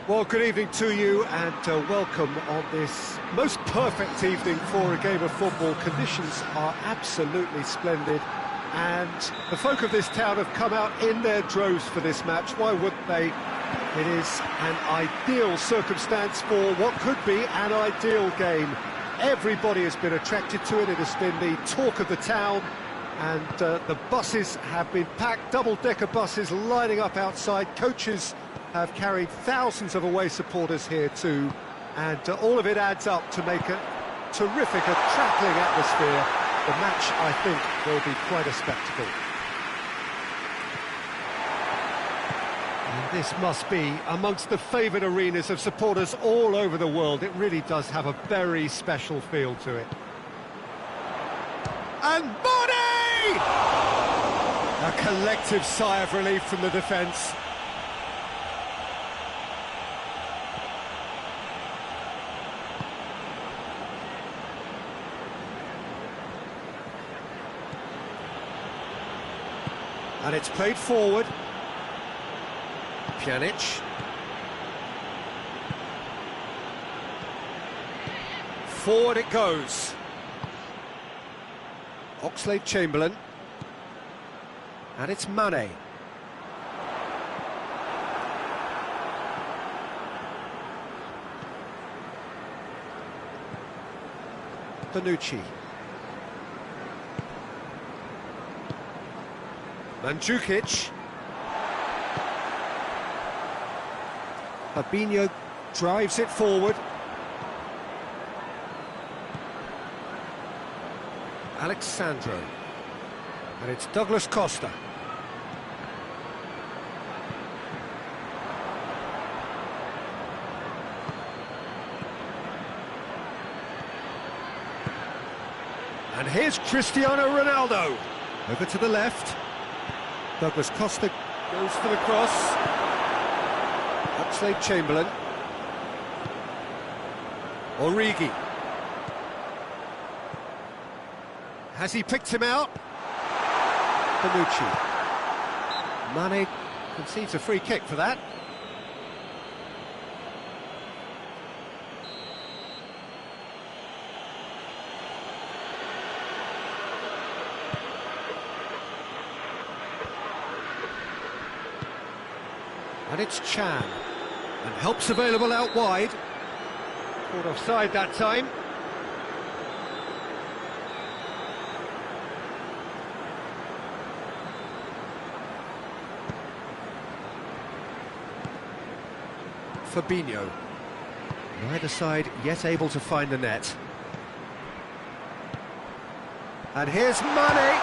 Well, good evening to you and welcome on this most perfect evening for a game of football. Conditions are absolutely splendid and the folk of this town have come out in their droves for this match. Why wouldn't they? It is an ideal circumstance for what could be an ideal game. Everybody has been attracted to it. It has been the talk of the town, and the buses have been packed, double-decker buses lining up outside. Coaches have carried thousands of away supporters here too, and all of it adds up to make a terrific, crackling atmosphere. The match, I think, will be quite a spectacle. And this must be amongst the favoured arenas of supporters all over the world. It really does have a very special feel to it. And Body! A collective sigh of relief from the defence. And it's played forward. Pjanic. Forward it goes. Oxlade-Chamberlain. And it's Mane. Bonucci. Mandzukic. Fabinho drives it forward. Alexandro. And it's Douglas Costa. And here's Cristiano Ronaldo. Over to the left. Douglas Costa goes for the cross. Oxlade-Chamberlain. Origi. Has he picked him out? Bonucci. Mane concedes a free kick for that. And it's Chan, and help's available out wide. Caught offside that time. Fabinho. Neither side yet able to find the net. And here's Mane.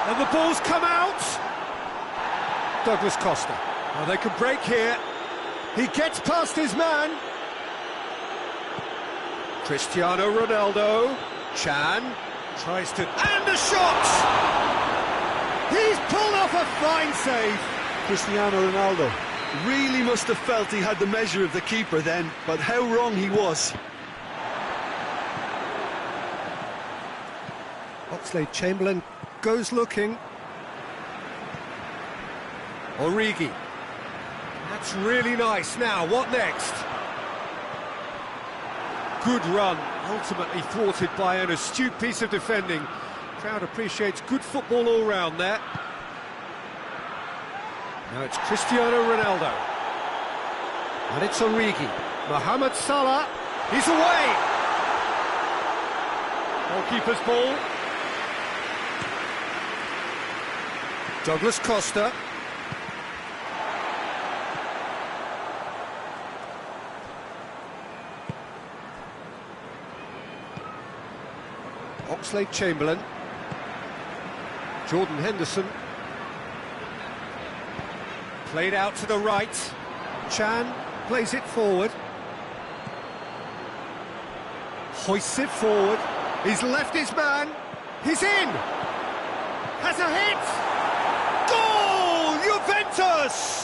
And the ball's come out. Douglas Costa. Well, they could break here. He gets past his man. Cristiano Ronaldo. Chan tries to... And a shot! He's pulled off a fine save. Cristiano Ronaldo really must have felt he had the measure of the keeper then, but how wrong he was. Oxlade-Chamberlain goes looking. Origi. That's really nice. Now, what next? Good run, ultimately thwarted by an astute piece of defending. Crowd appreciates good football all round there. Now it's Cristiano Ronaldo. And it's Origi. Mohamed Salah. He's away. Goalkeeper's ball. Douglas Costa. Oxlade-Chamberlain. Jordan Henderson. Played out to the right. Chan plays it forward. Hoists it forward. He's left his man. He's in. Has a hit. Goal! Juventus!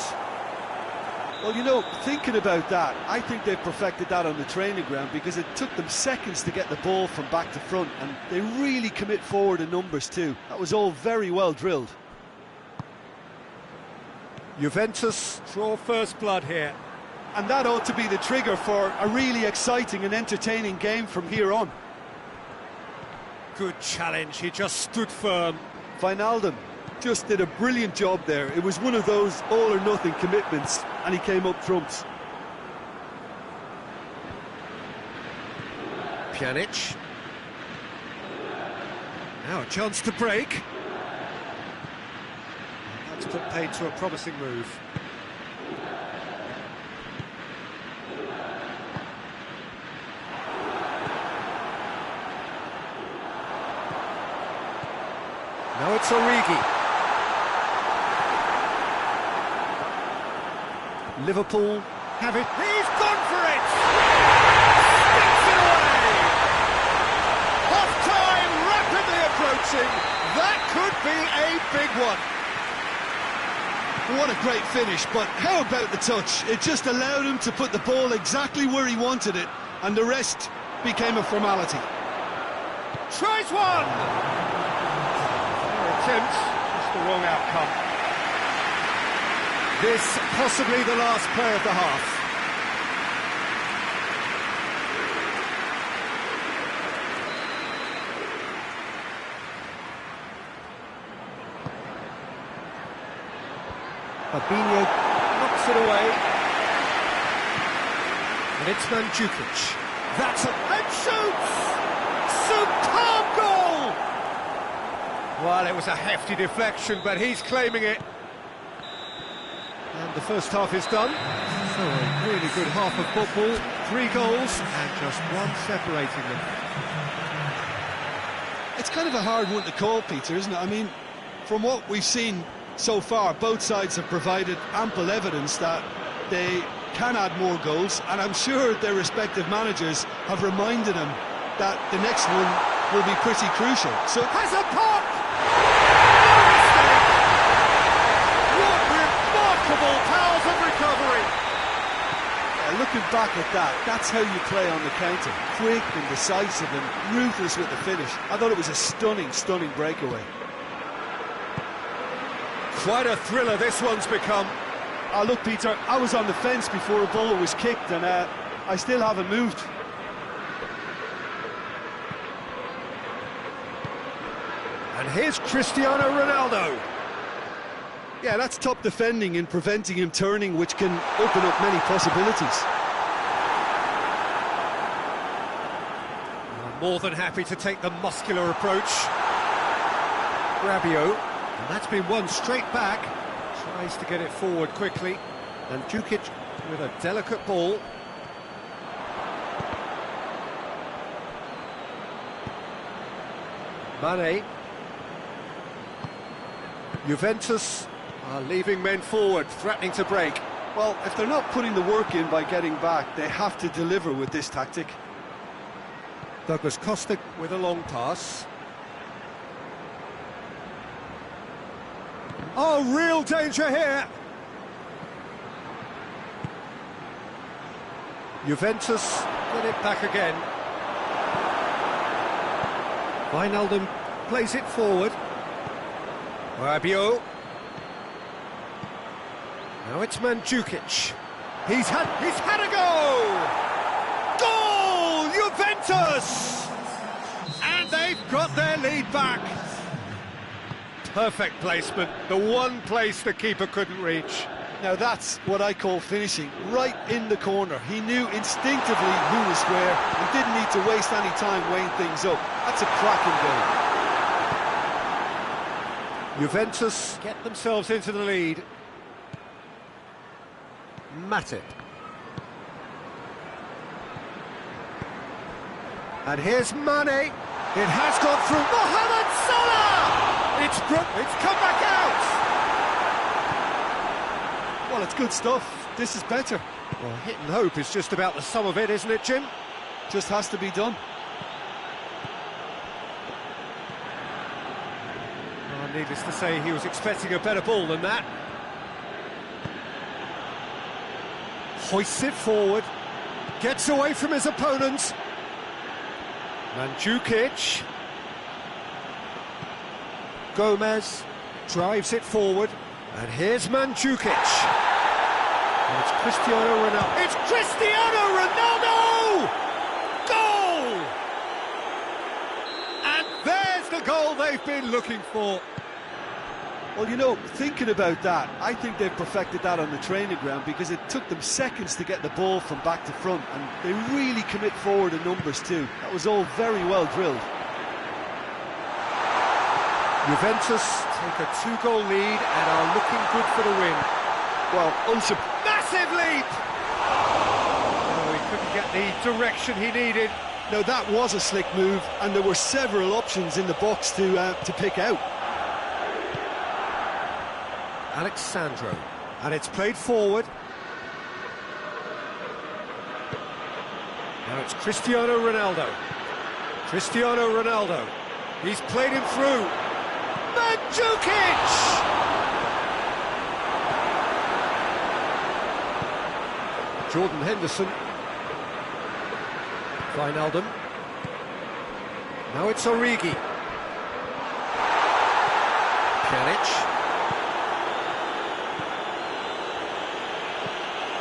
Well, you know, thinking about that, I think they've perfected that on the training ground because it took them seconds to get the ball from back to front, and they really commit forward in numbers too. That was all very well drilled. Juventus draw first blood here. and that ought to be the trigger for a really exciting and entertaining game from here on. Good challenge, he just stood firm. Wijnaldum just did a brilliant job there. It was one of those all-or-nothing commitments, and he came up trumps. Pjanic. Now a chance to break. That's put paid to a promising move. Now it's Origi. Liverpool have it. He's gone for it! Sticks it away! Half-time rapidly approaching. That could be a big one. What a great finish, but how about the touch? It just allowed him to put the ball exactly where he wanted it, and the rest became a formality. Tries one! Attempt, just the wrong outcome. This possibly the last play of the half. Fabinho knocks it away. And it's Mandzukic. That's it, and shoots! Superb goal! Well, it was a hefty deflection, but he's claiming it. And the first half is done. So a really good half of football. 3 goals and just one separating them. It's kind of a hard one to call, Peter, isn't it? I mean, from what we've seen so far, both sides have provided ample evidence that they can add more goals, and I'm sure their respective managers have reminded them that the next one will be pretty crucial. So Has a pop! What remarkable powers of recovery! Looking back at that, that's how you play on the counter. Quick and decisive and ruthless with the finish. I thought it was a stunning, stunning breakaway. Quite a thriller this one's become. Oh, look, Peter, I was on the fence before a ball was kicked, and I still haven't moved. And here's Cristiano Ronaldo. yeah, that's top defending and preventing him turning, which can open up many possibilities. More than happy to take the muscular approach. Rabiot, and that's been won straight back. Tries to get it forward quickly. And Djukic with a delicate ball. Mane. Juventus are leaving men forward, threatening to break. Well, if they're not putting the work in by getting back, they have to deliver with this tactic. Douglas Costa with a long pass. Oh, real danger here. Juventus get it back again. Wijnaldum plays it forward. Rabiot. Now it's Mandzukic. He's had a go! Goal! Juventus! And they've got their lead back. Perfect placement, the one place the keeper couldn't reach. Now that's what I call finishing, right in the corner. He knew instinctively who was where and didn't need to waste any time weighing things up. That's a cracking goal. Juventus get themselves into the lead. Matip. And here's Mane. It has gone through. Mohamed Salah! It's come back out! Well, it's good stuff. This is better. Well, hit and hope is just about the sum of it, isn't it, Jim? Just has to be done. Well, needless to say, he was expecting a better ball than that. Hoists it forward. Gets away from his opponents. Mandzukic. Gomez drives it forward. And here's Mandzukic. And it's Cristiano Ronaldo. It's Cristiano Ronaldo! Goal! And there's the goal they've been looking for. Well, you know, thinking about that, I think they've perfected that on the training ground because it took them seconds to get the ball from back to front, and they really commit forward in numbers too. That was all very well drilled. Juventus take a 2-goal lead and are looking good for the win. Well, Massive leap! Oh, he couldn't get the direction he needed. now that was a slick move, and there were several options in the box to pick out. Alexandro, and it's played forward. Now it's Cristiano Ronaldo. Cristiano Ronaldo. He's played him through. Mandzukic! Jordan Henderson. Wijnaldum. Now it's Origi. Pjanic.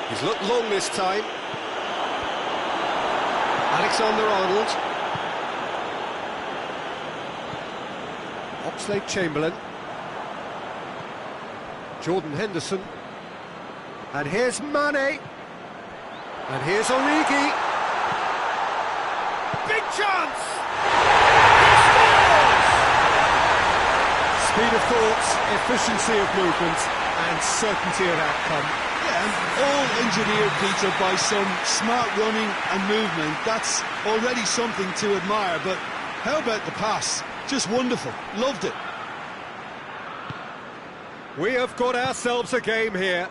He's looked long this time. Alexander-Arnold. Oxlade-Chamberlain. Jordan Henderson. And here's Mane. And here's Origi. Big chance! He scores! Speed of thought, efficiency of movement, and certainty of outcome. Yeah, all engineered, Peter, by some smart running and movement. That's already something to admire, but how about the pass? Just wonderful. Loved it. We have got ourselves a game here.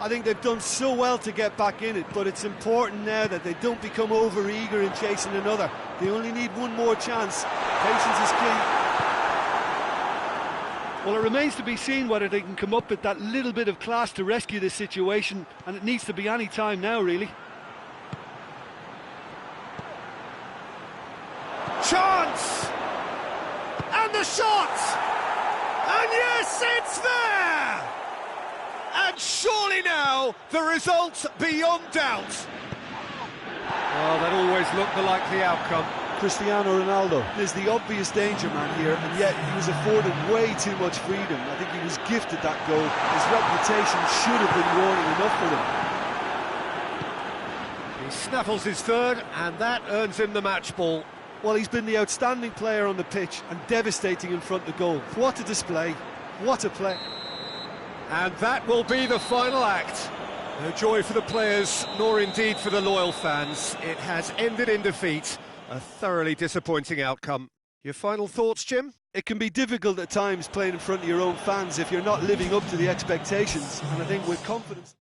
I think they've done so well to get back in it, but it's important now that they don't become over-eager in chasing another. They only need one more chance. Patience is key. Well, it remains to be seen whether they can come up with that little bit of class to rescue this situation, and it needs to be any time now, really. Chance! And the shot! And yes, it's there! And surely now, the result beyond doubt. Well, that always looked the likely outcome. Cristiano Ronaldo is the obvious danger man here, and yet he was afforded way too much freedom. I think he was gifted that goal. His reputation should have been warning enough for them. He snaffles his third, and that earns him the match ball. Well, he's been the outstanding player on the pitch and devastating in front of goal. What a display, what a play. And that will be the final act. No joy for the players, nor indeed for the loyal fans. It has ended in defeat. A thoroughly disappointing outcome. Your final thoughts, Jim? It can be difficult at times playing in front of your own fans if you're not living up to the expectations, and I think with confidence...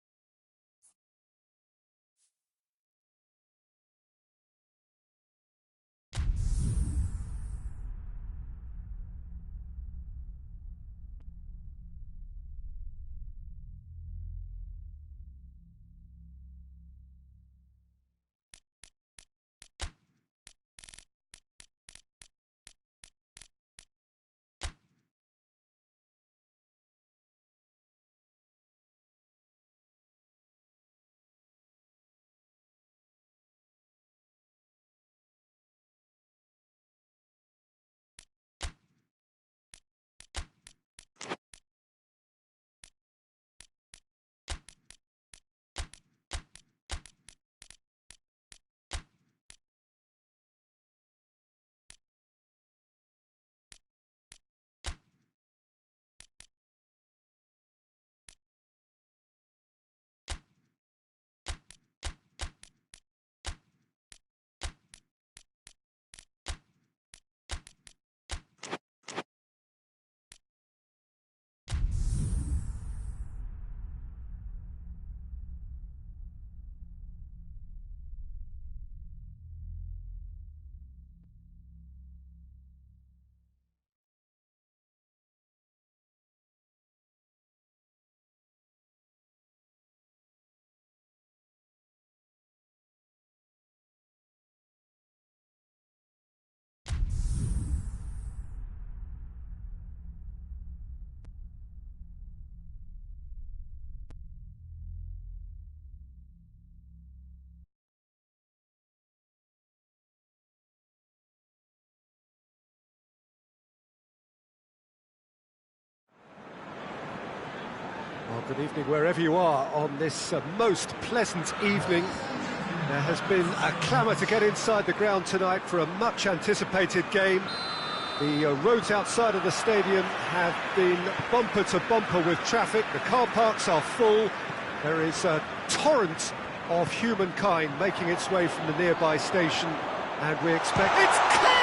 Good evening wherever you are on this most pleasant evening. There has been a clamour to get inside the ground tonight for a much-anticipated game. The roads outside of the stadium have been bumper to bumper with traffic. The car parks are full. There is a torrent of humankind making its way from the nearby station, and we expect... It's clear!